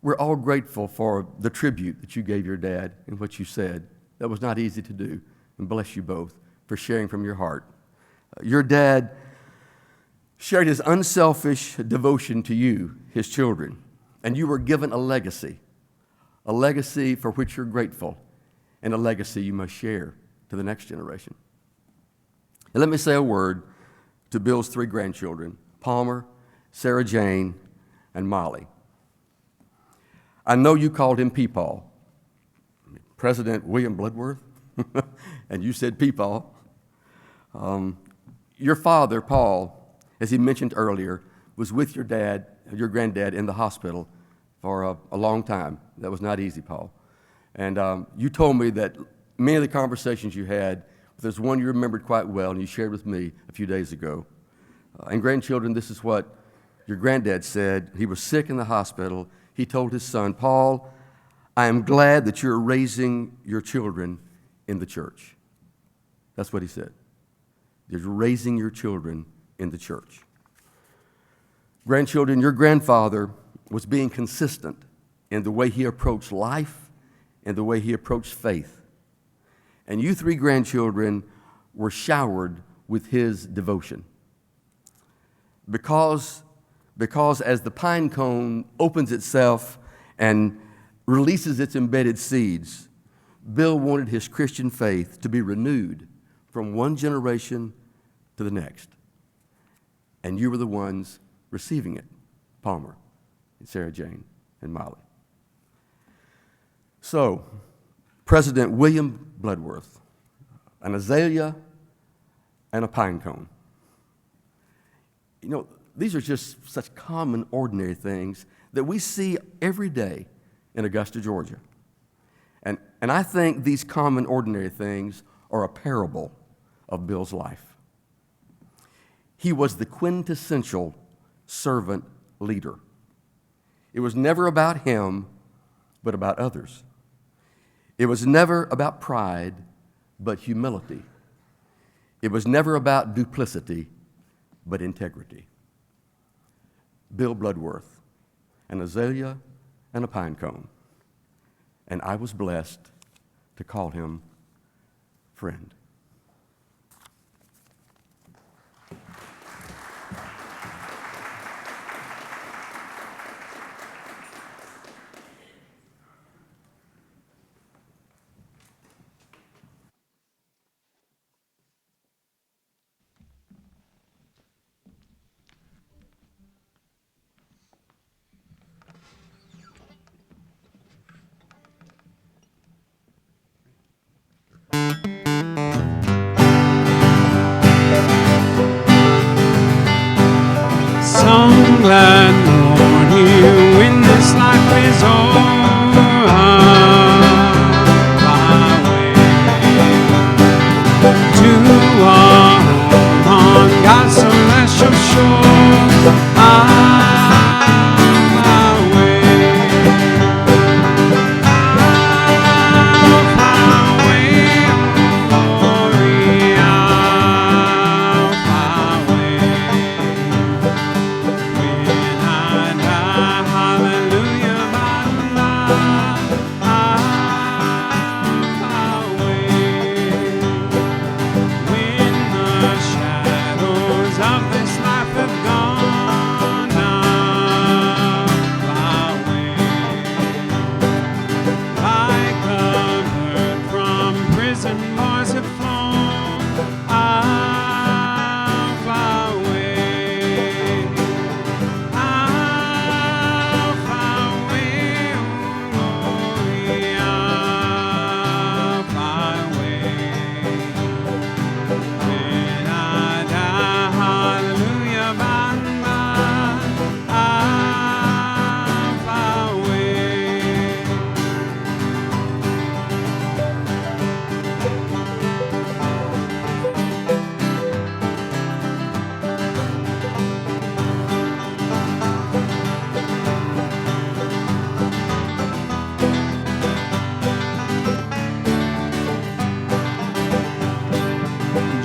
we're all grateful for the tribute that you gave your dad and what you said. That was not easy to do. And bless you both for sharing from your heart. Your dad shared his unselfish devotion to you, his children, and you were given a legacy for which you're grateful, and a legacy you must share to the next generation. And let me say a word to Bill's 3 grandchildren, Palmer, Sarah Jane, and Molly. I know you called him Peepaw, President William Bloodworth, and you said Peepaw. Your father, Paul, as he mentioned earlier, was with your dad, your granddad, in the hospital for a long time. That was not easy, Paul. And you told me that many of the conversations you had, there's one you remembered quite well, and you shared with me a few days ago. And grandchildren, this is what your granddad said. He was sick in the hospital. He told his son, Paul, I am glad that you're raising your children in the church. That's what he said. You're raising your children in the church. Grandchildren, your grandfather was being consistent in the way he approached life and the way he approached faith. And you 3 grandchildren were showered with his devotion. Because as the pine cone opens itself and releases its embedded seeds, Bill wanted his Christian faith to be renewed from one generation to the next. And you were the ones receiving it, Palmer and Sarah Jane and Molly. So, President William Bloodworth, an azalea and a pine cone. You know, these are just such common, ordinary things that we see every day in Augusta, Georgia. And I think these common, ordinary things are a parable of Bill's life. He was the quintessential servant leader. It was never about him, but about others. It was never about pride, but humility. It was never about duplicity, but integrity. Bill Bloodworth, an azalea and a pine cone. And I was blessed to call him friend. Some glad morning when this life is over, my way to our home on God's celestial shore. My way, glory, of this life have gone.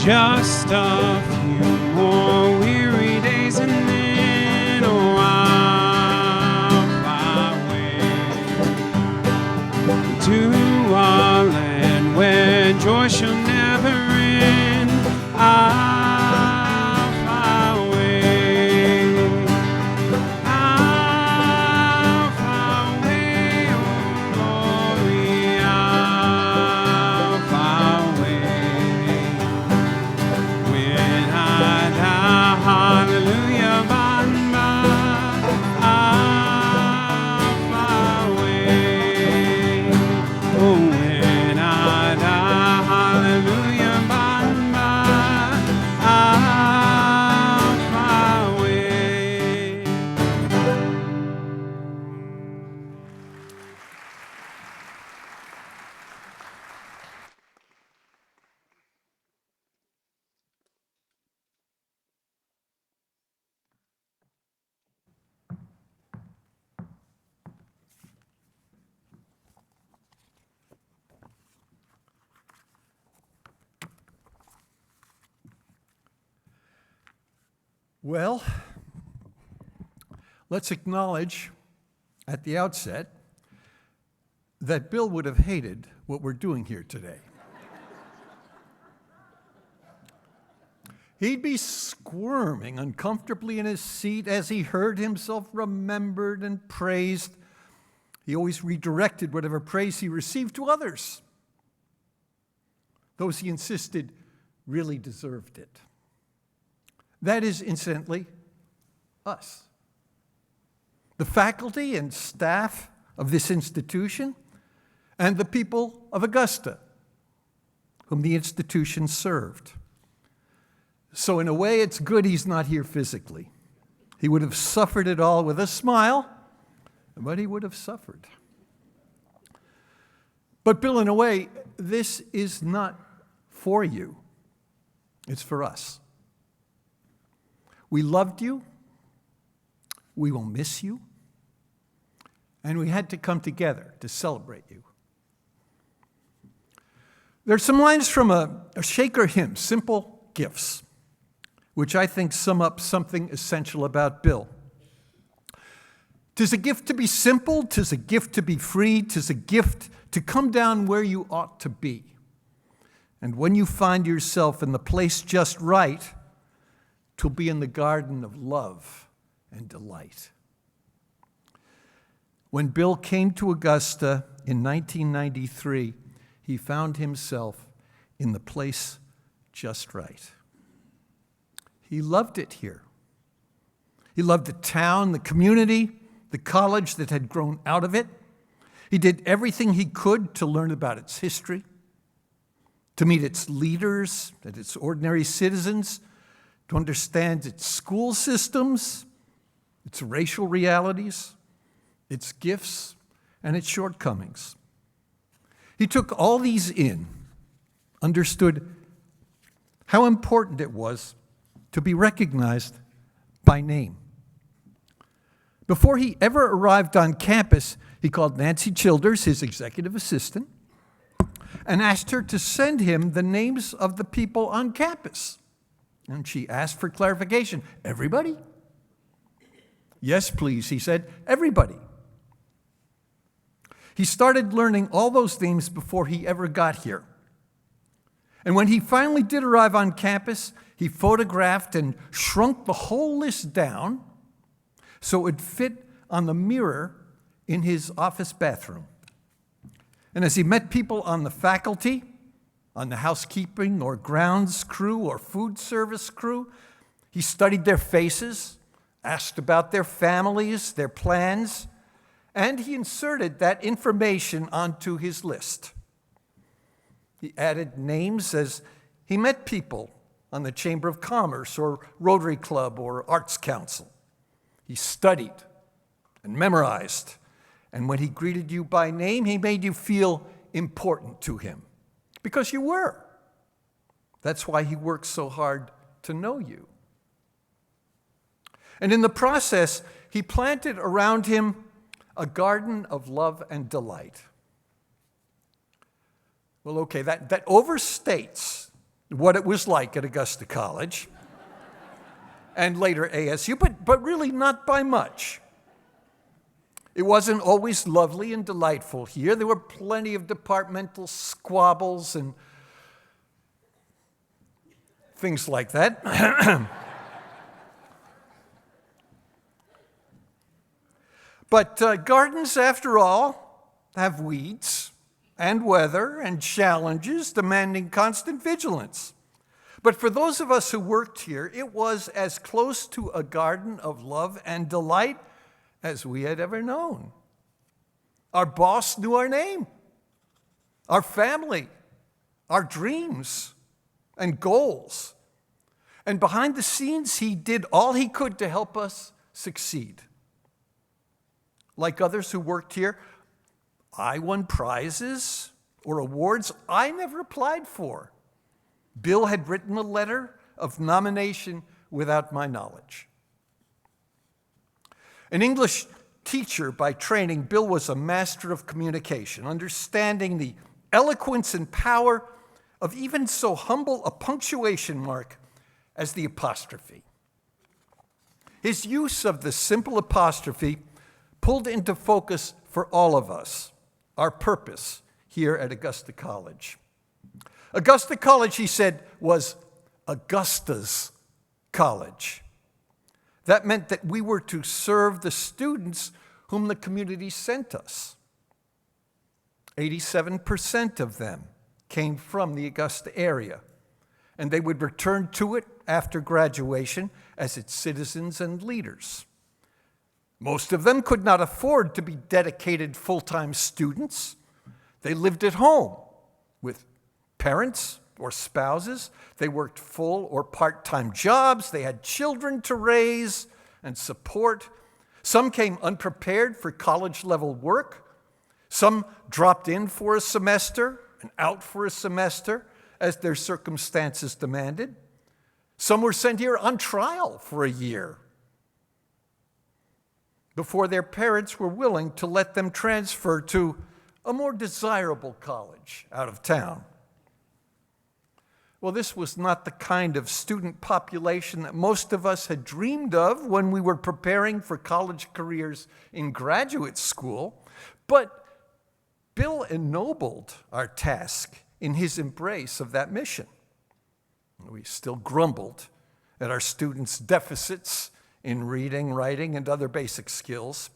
Just a few more weary days and then I'll fly away to a land where joy shall never end. I'll fly away. I'll fly away, oh glory. I'll fly away. When I die, hallelujah, by and by, I'll fly away. Oh, when I die, hallelujah, by and by, I'll fly away. Well, let's acknowledge at the outset that Bill would have hated what we're doing here today. He'd be squirming uncomfortably in his seat as he heard himself remembered and praised. He always redirected whatever praise he received to others. Those he insisted really deserved it. That is, incidentally, us. The faculty and staff of this institution and the people of Augusta, whom the institution served. So in a way, it's good he's not here physically. He would have suffered it all with a smile, but he would have suffered. But Bill, in a way, this is not for you. It's for us. We loved you, we will miss you, and we had to come together to celebrate you. There's some lines from a Shaker hymn, Simple Gifts, which I think sum up something essential about Bill. 'Tis a gift to be simple, 'tis a gift to be free, 'tis a gift to come down where you ought to be. And when you find yourself in the place just right, 'twill be in the garden of love and delight. When Bill came to Augusta in 1993, he found himself in the place just right. He loved it here. He loved the town, the community, the college that had grown out of it. He did everything he could to learn about its history, to meet its leaders and its ordinary citizens, to understand its school systems, its racial realities, its gifts, and its shortcomings. He took all these in, understood how important it was to be recognized by name. Before he ever arrived on campus, he called Nancy Childers, his executive assistant, and asked her to send him the names of the people on campus. And she asked for clarification. Everybody? Yes, please, he said. Everybody. He started learning all those names before he ever got here. And when he finally did arrive on campus, he photographed and shrunk the whole list down so it would fit on the mirror in his office bathroom. And as he met people on the faculty, on the housekeeping or grounds crew or food service crew, he studied their faces, asked about their families, their plans, and he inserted that information onto his list. He added names as he met people on the Chamber of Commerce or Rotary Club or Arts Council. He studied and memorized, and when he greeted you by name, he made you feel important to him. Because you were. That's why he worked so hard to know you. And in the process, he planted around him a garden of love and delight. Well, okay, that overstates what it was like at Augusta College and later ASU, but really not by much. It wasn't always lovely and delightful here. There were plenty of departmental squabbles and things like that. But gardens, after all, have weeds and weather and challenges demanding constant vigilance. But for those of us who worked here, it was as close to a garden of love and delight as we had ever known. Our boss knew our name, our family, our dreams and goals. And behind the scenes, he did all he could to help us succeed. Like others who worked here, I won prizes or awards I never applied for. Bill had written a letter of nomination without my knowledge. An English teacher by training, Bill was a master of communication, understanding the eloquence and power of even so humble a punctuation mark as the apostrophe. His use of the simple apostrophe pulled into focus for all of us our purpose here at Augusta College. Augusta College, he said, was Augusta's college. That meant that we were to serve the students whom the community sent us. 87% of them came from the Augusta area, and they would return to it after graduation as its citizens and leaders. Most of them could not afford to be dedicated full-time students. They lived at home with parents or spouses. They worked full or part-time jobs. They had children to raise and support. Some came unprepared for college-level work. Some dropped in for a semester and out for a semester as their circumstances demanded. Some were sent here on trial for a year before their parents were willing to let them transfer to a more desirable college out of town. Well, this was not the kind of student population that most of us had dreamed of when we were preparing for college careers in graduate school, but Bill ennobled our task in his embrace of that mission. We still grumbled at our students' deficits in reading, writing, and other basic skills.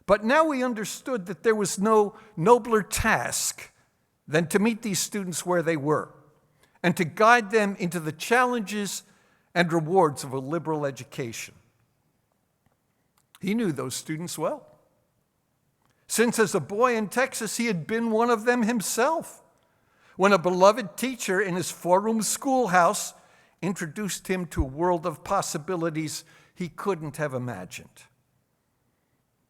But now we understood that there was no nobler task than to meet these students where they were and to guide them into the challenges and rewards of a liberal education. He knew those students well, since as a boy in Texas, he had been one of them himself, when a beloved teacher in his four-room schoolhouse introduced him to a world of possibilities he couldn't have imagined.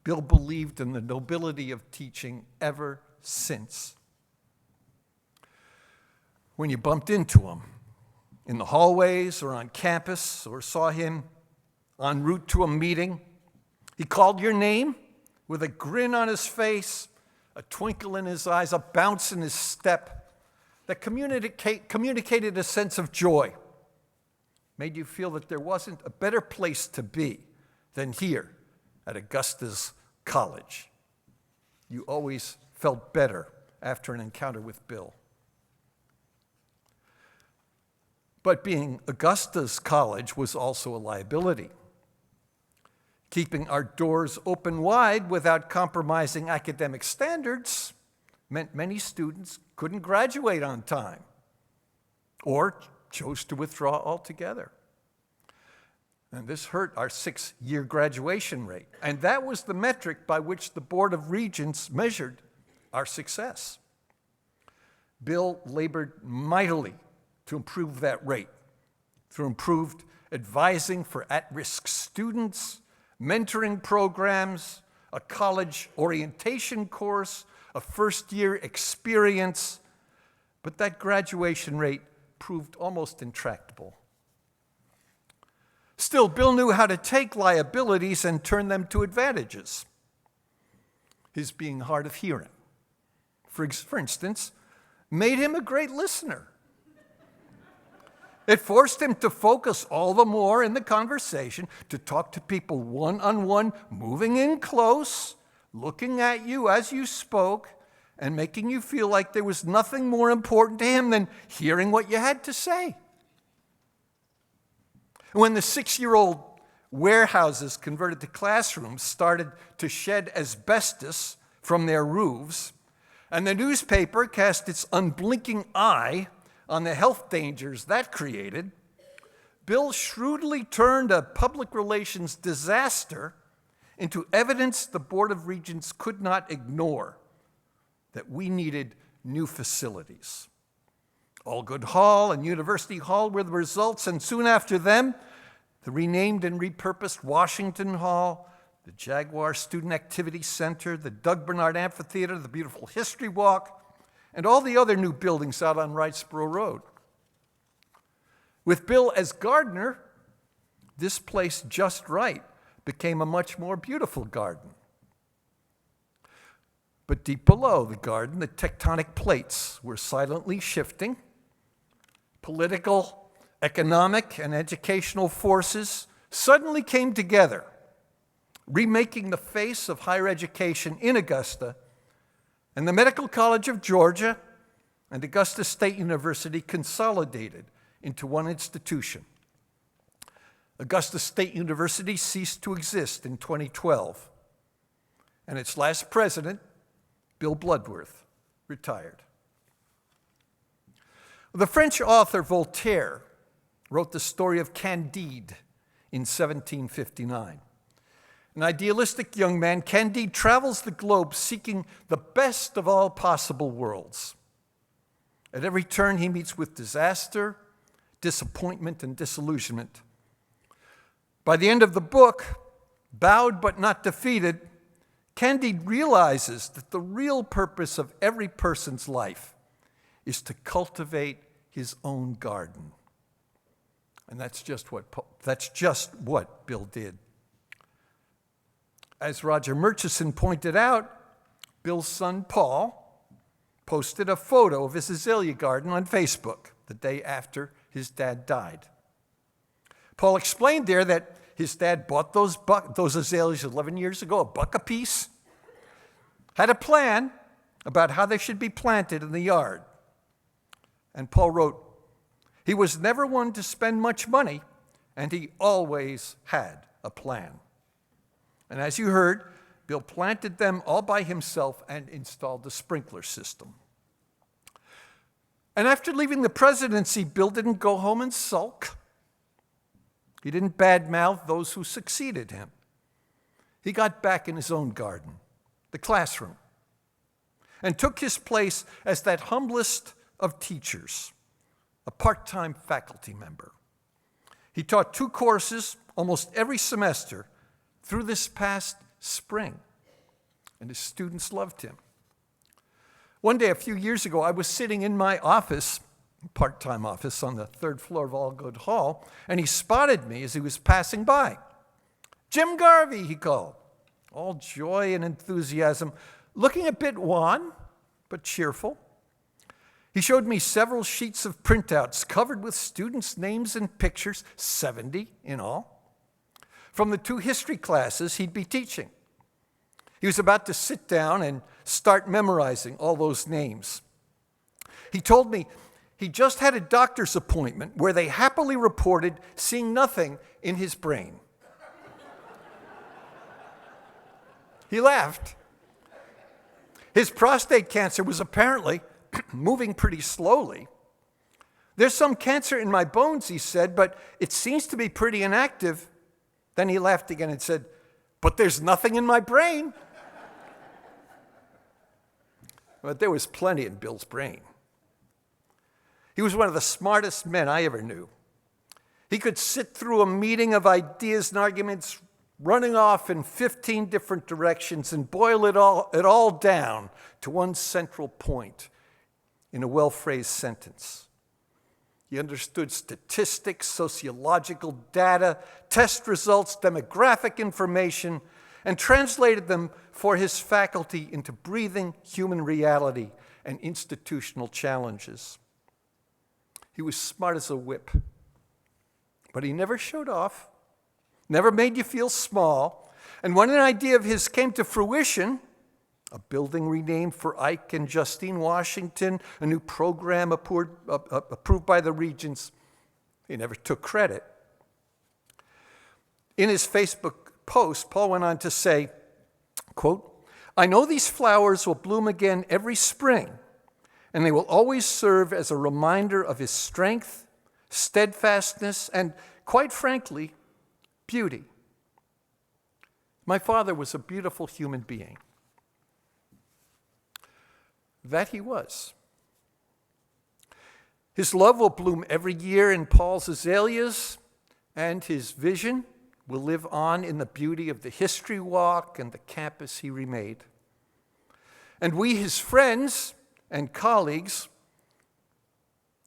Bill believed in the nobility of teaching ever since. When you bumped into him in the hallways or on campus or saw him en route to a meeting, he called your name with a grin on his face, a twinkle in his eyes, a bounce in his step that communicated a sense of joy, made you feel that there wasn't a better place to be than here at Augusta's College. You always felt better after an encounter with Bill. But being Augusta's college was also a liability. Keeping our doors open wide without compromising academic standards meant many students couldn't graduate on time or chose to withdraw altogether. And this hurt our 6-year graduation rate. And that was the metric by which the Board of Regents measured our success. Bill labored mightily to improve that rate through improved advising for at-risk students, mentoring programs, a college orientation course, a first-year experience. But that graduation rate proved almost intractable. Still, Bill knew how to take liabilities and turn them to advantages. His being hard of hearing, for instance, made him a great listener. It forced him to focus all the more in the conversation, to talk to people one-on-one, moving in close, looking at you as you spoke, and making you feel like there was nothing more important to him than hearing what you had to say. When the 6-year-old warehouses converted to classrooms started to shed asbestos from their roofs, and the newspaper cast its unblinking eye on the health dangers that created, Bill shrewdly turned a public relations disaster into evidence the Board of Regents could not ignore, that we needed new facilities. Allgood Hall and University Hall were the results, and soon after them, the renamed and repurposed Washington Hall, the Jaguar Student Activity Center, the Doug Bernard Amphitheater, the beautiful History Walk, and all the other new buildings out on Wrightsboro Road. With Bill as gardener, this place just right became a much more beautiful garden. But deep below the garden, the tectonic plates were silently shifting. Political, economic, and educational forces suddenly came together, remaking the face of higher education in Augusta, and the Medical College of Georgia and Augusta State University consolidated into one institution. Augusta State University ceased to exist in 2012, and its last president, Bill Bloodworth, retired. The French author Voltaire wrote the story of Candide in 1759. An idealistic young man, Candide travels the globe seeking the best of all possible worlds. At every turn, he meets with disaster, disappointment, and disillusionment. By the end of the book, bowed but not defeated, Candide realizes that the real purpose of every person's life is to cultivate his own garden. And that's just what Bill did. As Roger Murchison pointed out, Bill's son Paul posted a photo of his azalea garden on Facebook the day after his dad died. Paul explained there that his dad bought those azaleas 11 years ago, $1 a piece, had a plan about how they should be planted in the yard. And Paul wrote, "He was never one to spend much money, and he always had a plan." And as you heard, Bill planted them all by himself and installed the sprinkler system. And after leaving the presidency, Bill didn't go home and sulk. He didn't badmouth those who succeeded him. He got back in his own garden, the classroom, and took his place as that humblest of teachers, a part-time faculty member. He taught 2 courses almost every semester through this past spring, and his students loved him. One day, a few years ago, I was sitting in my office, part-time office on the 3rd floor of Allgood Hall, and he spotted me as he was passing by. "Jim Garvey," he called, all joy and enthusiasm, looking a bit wan, but cheerful. He showed me several sheets of printouts covered with students' names and pictures, 70 in all, from the 2 history classes he'd be teaching. He was about to sit down and start memorizing all those names. He told me he just had a doctor's appointment where they happily reported seeing nothing in his brain. He laughed. His prostate cancer was apparently moving pretty slowly. "There's some cancer in my bones," he said, "but it seems to be pretty inactive." Then he laughed again and said, "But there's nothing in my brain." But there was plenty in Bill's brain. He was one of the smartest men I ever knew. He could sit through a meeting of ideas and arguments running off in 15 different directions and boil it all down to one central point in a well-phrased sentence. He understood statistics, sociological data, test results, demographic information, and translated them for his faculty into breathing human reality and institutional challenges. He was smart as a whip, but he never showed off, never made you feel small. And when an idea of his came to fruition, a building renamed for Ike and Justine Washington, a new program approved by the regents, he never took credit. In his Facebook post, Paul went on to say, quote, "I know these flowers will bloom again every spring, and they will always serve as a reminder of his strength, steadfastness, and, quite frankly, beauty." My father was a beautiful human being. That he was. His love will bloom every year in Paul's azaleas, and his vision will live on in the beauty of the history walk and the campus he remade. And we, his friends and colleagues,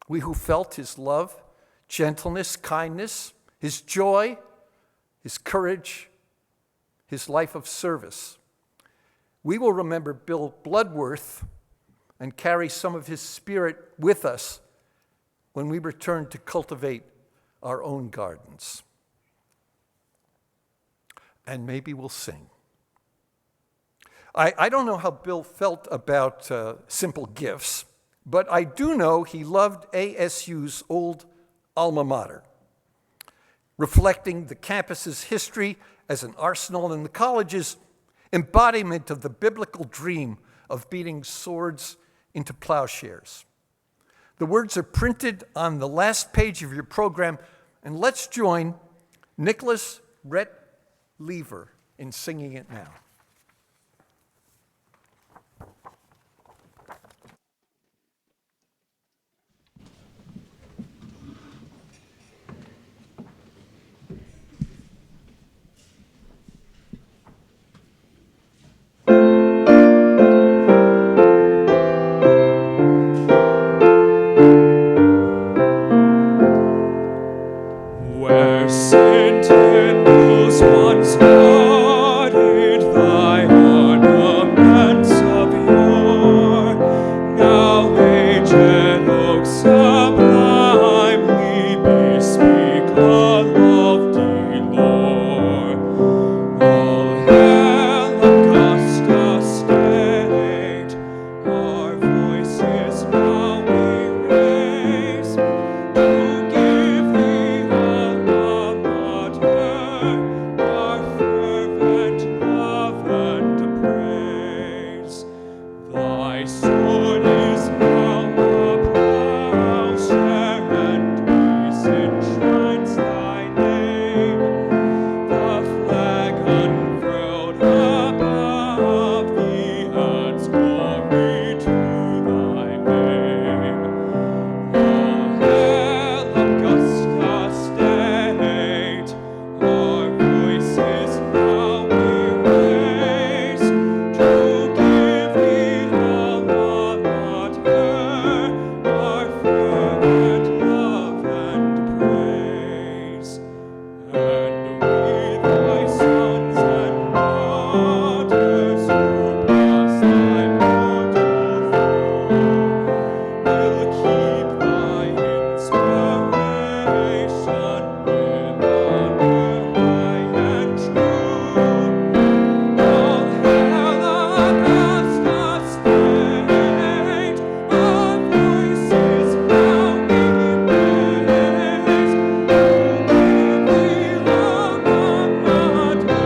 we who felt his love, gentleness, kindness, his joy, his courage, his life of service, we will remember Bill Bloodworth and carry some of his spirit with us when we return to cultivate our own gardens. And maybe we'll sing. I don't know how Bill felt about simple gifts, but I do know he loved ASU's old alma mater, reflecting the campus's history as an arsenal and the college's embodiment of the biblical dream of beating swords into plowshares. The words are printed on the last page of your program, and let's join Nicholas Rhett Lever in singing it now. Where sentinels once guarded thy ornaments of yore, now aged oaks sublimely bespeak a lofty lore. All hail Augusta state, our voices now we raise to give thee alma mater, our fervent love and praise. Thy sword is now a plowshare, and peace enshrines thy name. The flag unfurled above the earth's glory to thy name. All hail Augusta state, our voices now we raise to give thee alma mater, our fervent love and praise. And we thy sons and daughters who pass thy portal through, will keep thy inspiration with honor high and true. All hail Augusta state, our voices now we raise to give thee alma mater,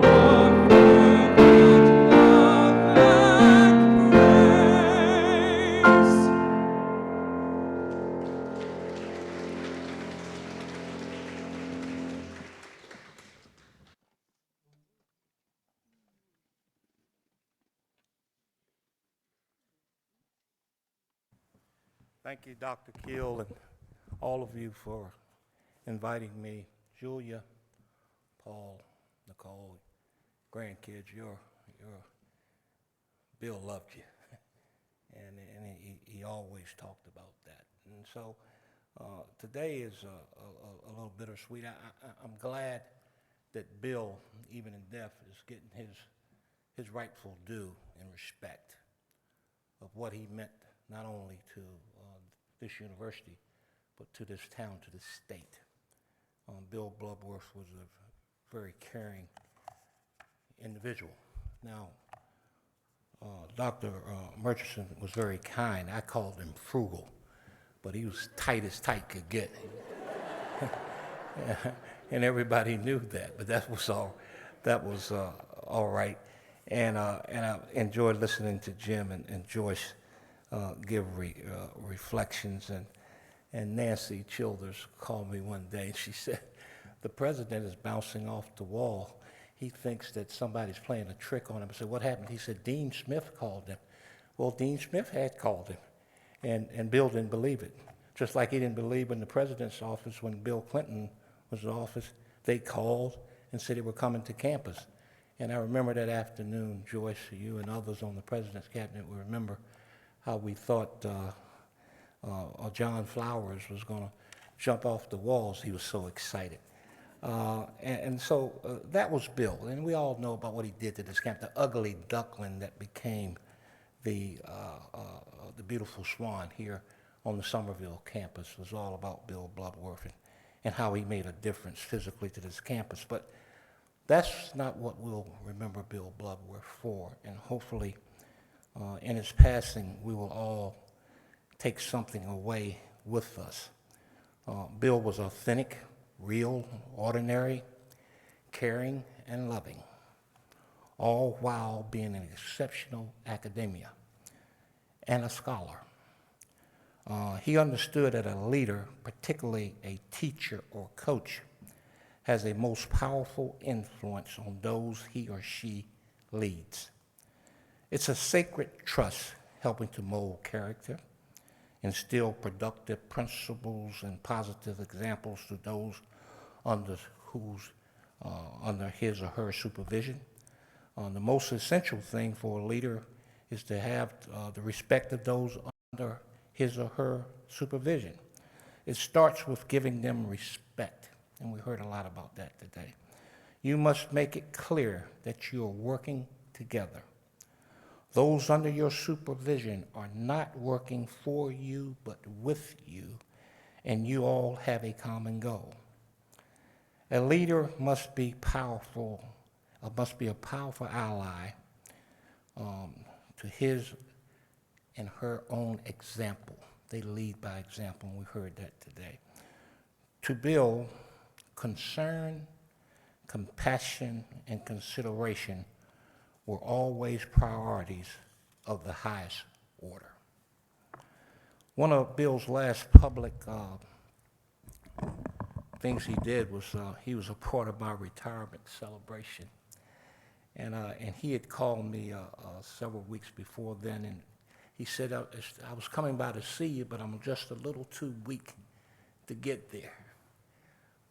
our fervent love and praise. Thank you, Dr. Keel, and all of you for inviting me. Julia, Paul, Nicole, grandkids, Bill loved you, and he always talked about that. And so today is a little bittersweet. I'm glad that Bill, even in death, is getting his rightful due and respect of what he meant not only to this university, but to this town, to this state. Bill Bloodworth was a very caring individual. Now, Dr. Murchison was very kind. I called him frugal, but he was tight as tight could get. And everybody knew that, but that was all right. And I enjoyed listening to Jim and Joyce give reflections. And Nancy Childers called me one day, and she said, the president is bouncing off the wall. He thinks that somebody's playing a trick on him. I said, what happened? He said, Dean Smith called him. Well, Dean Smith had called him, and Bill didn't believe it. Just like he didn't believe in the president's office when Bill Clinton was in office. They called and said they were coming to campus. And I remember that afternoon, Joyce, you and others on the president's cabinet will remember how we thought John Flowers was going to jump off the walls. He was so excited. So that was Bill, and we all know about what he did to this camp, the ugly duckling that became the beautiful swan here on the Somerville campus was all about Bill Bloodworth and how he made a difference physically to this campus. But that's not what we'll remember Bill Bloodworth for, and hopefully in his passing we will all take something away with us. Bill was authentic, real, ordinary, caring, and loving, all while being an exceptional academia and a scholar. He understood that a leader, particularly a teacher or coach, has a most powerful influence on those he or she leads. It's a sacred trust helping to mold character, instill productive principles and positive examples to those under his or her supervision. The most essential thing for a leader is to have the respect of those under his or her supervision. It starts with giving them respect, and we heard a lot about that today. You must make it clear that you are working together. Those under your supervision are not working for you, but with you, and you all have a common goal. A leader must be powerful, must be a powerful ally to his and her own example. They lead by example, and we heard that today. To Bill, concern, compassion, and consideration were always priorities of the highest order. One of Bill's last public things he did was he was a part of my retirement celebration. And he had called me several weeks before then, and he said, I was coming by to see you, but I'm just a little too weak to get there.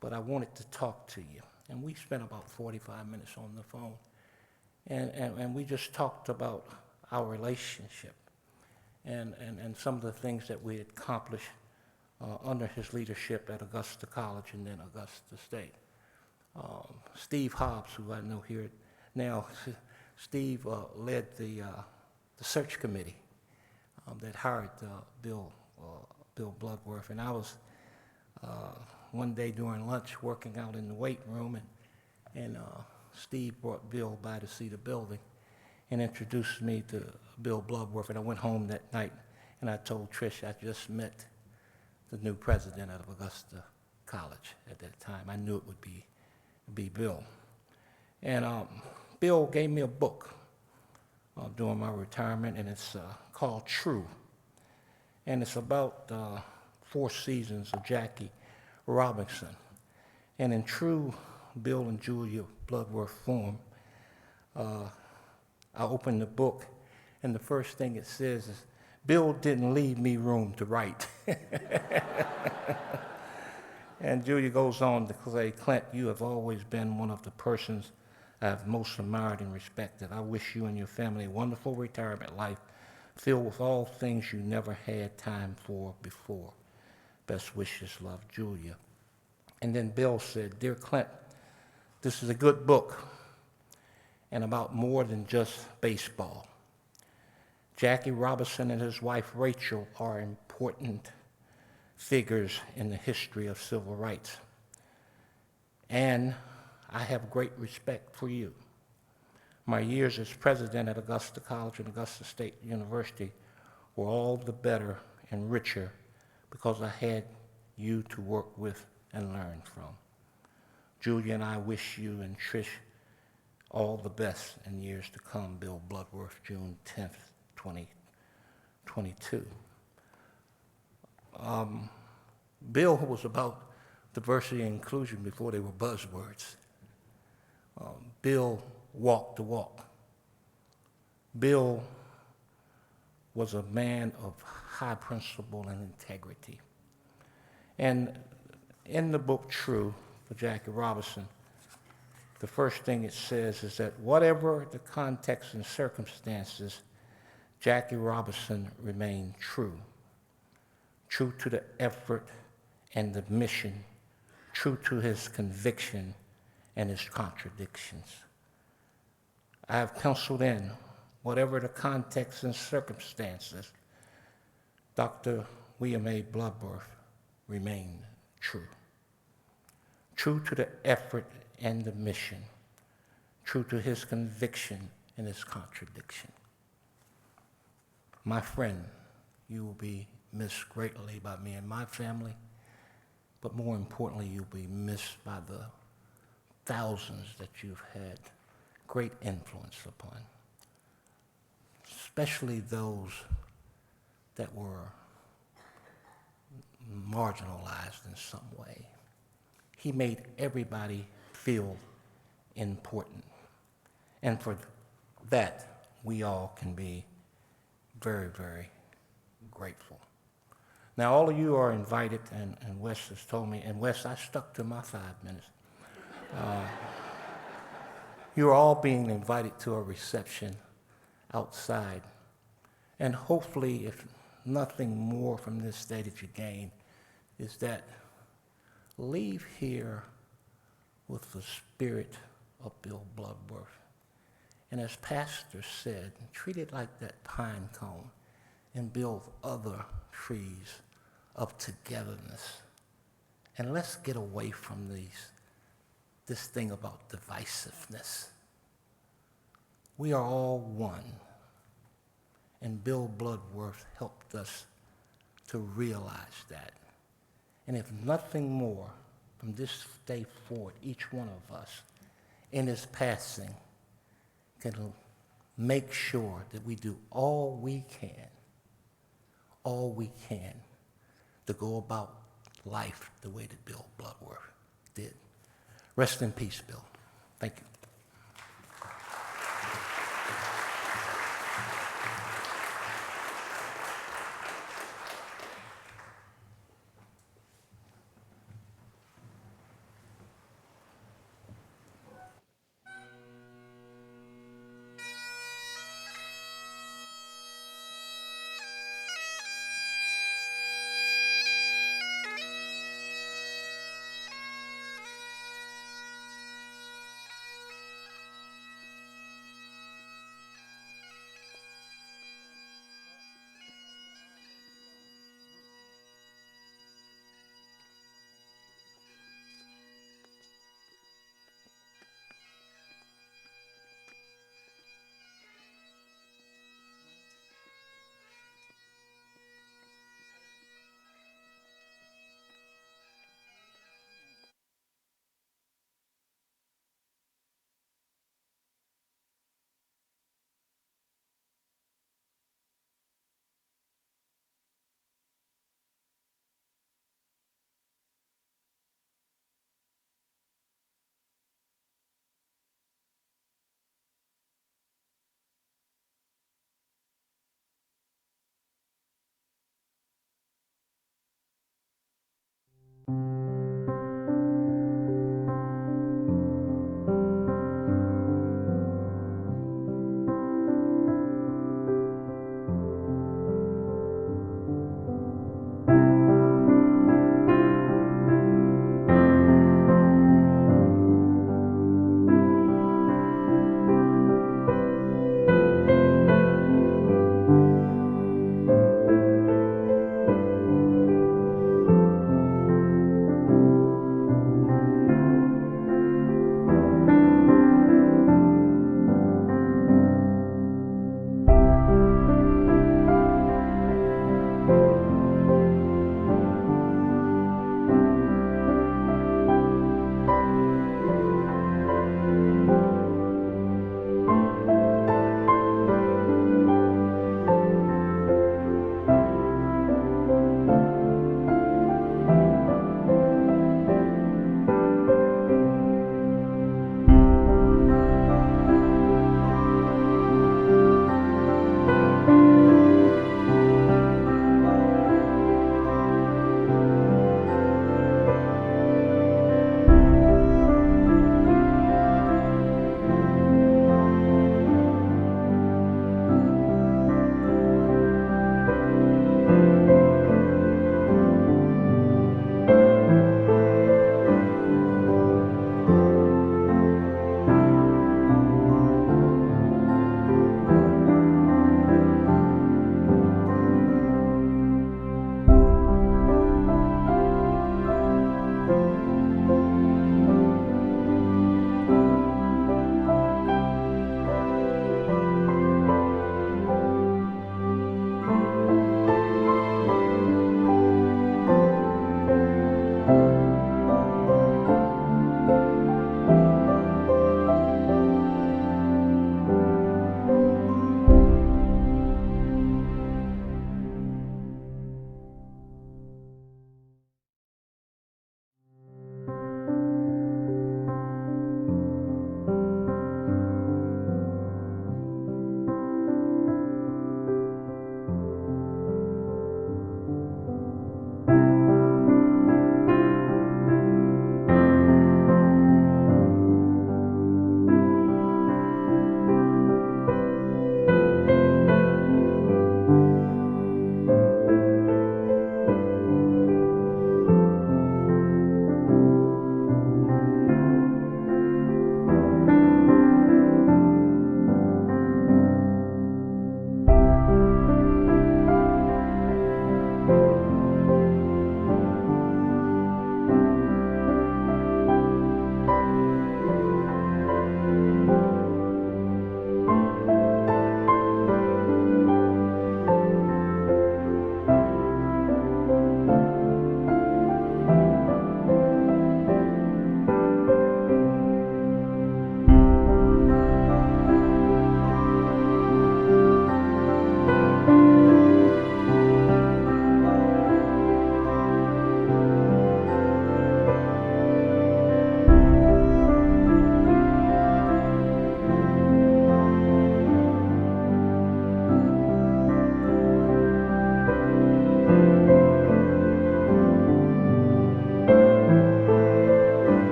But I wanted to talk to you. And we spent about 45 minutes on the phone. And we just talked about our relationship and some of the things that we had accomplished under his leadership at Augusta College and then Augusta State. Steve Hobbs, who I know here now, Steve led the search committee that hired Bill Bloodworth. And I was one day during lunch working out in the weight room, and Steve brought Bill by to see the building and introduced me to Bill Bloodworth. And I went home that night and I told Trish I just met the new president of Augusta College at that time. I knew it would be Bill. And Bill gave me a book during my retirement, and it's called True. And it's about 4 seasons of Jackie Robinson. And in true Bill and Julia Bloodworth form, I opened the book, and the first thing it says is, Bill didn't leave me room to write. And Julia goes on to say, Clint, you have always been one of the persons I have most admired and respected. I wish you and your family a wonderful retirement life filled with all things you never had time for before. Best wishes, love, Julia. And then Bill said, Dear Clint, this is a good book and about more than just baseball. Jackie Robinson and his wife Rachel are important figures in the history of civil rights. and I have great respect for you. My years as president at Augusta College and Augusta State University were all the better and richer because I had you to work with and learn from. Julia and I wish you and Trish all the best in years to come. Bill Bloodworth, June 10th, 2022. Bill was about diversity and inclusion before they were buzzwords. Bill walked the walk. Bill was a man of high principle and integrity. And in the book True for Jackie Robinson, the first thing it says is that whatever the context and circumstances, Jackie Robinson remained true. True to the effort and the mission, true to his conviction and his contradictions. I have penciled in, whatever the context and circumstances, Dr. William A. Bloodworth remained true. True to the effort and the mission, true to his conviction and his contradiction. My friend, you will be missed greatly by me and my family, but more importantly, you'll be missed by the thousands that you've had great influence upon, especially those that were marginalized in some way. He made everybody feel important. And for that, we all can be very, very grateful. Now, all of you are invited, and Wes has told me, and Wes, I stuck to my 5 minutes. You're all being invited to a reception outside. And hopefully, if nothing more from this day that you gain, is that leave here with the spirit of Bill Bloodworth. And as Pastor said, treat it like that pine cone and build other trees of togetherness. And let's get away from this thing about divisiveness. We are all one. And Bill Bloodworth helped us to realize that. And if nothing more, from this day forward, each one of us in his passing can make sure that we do all we can to go about life the way that Bill Bloodworth did. Rest in peace, Bill. Thank you.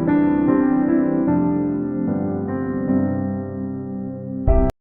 you.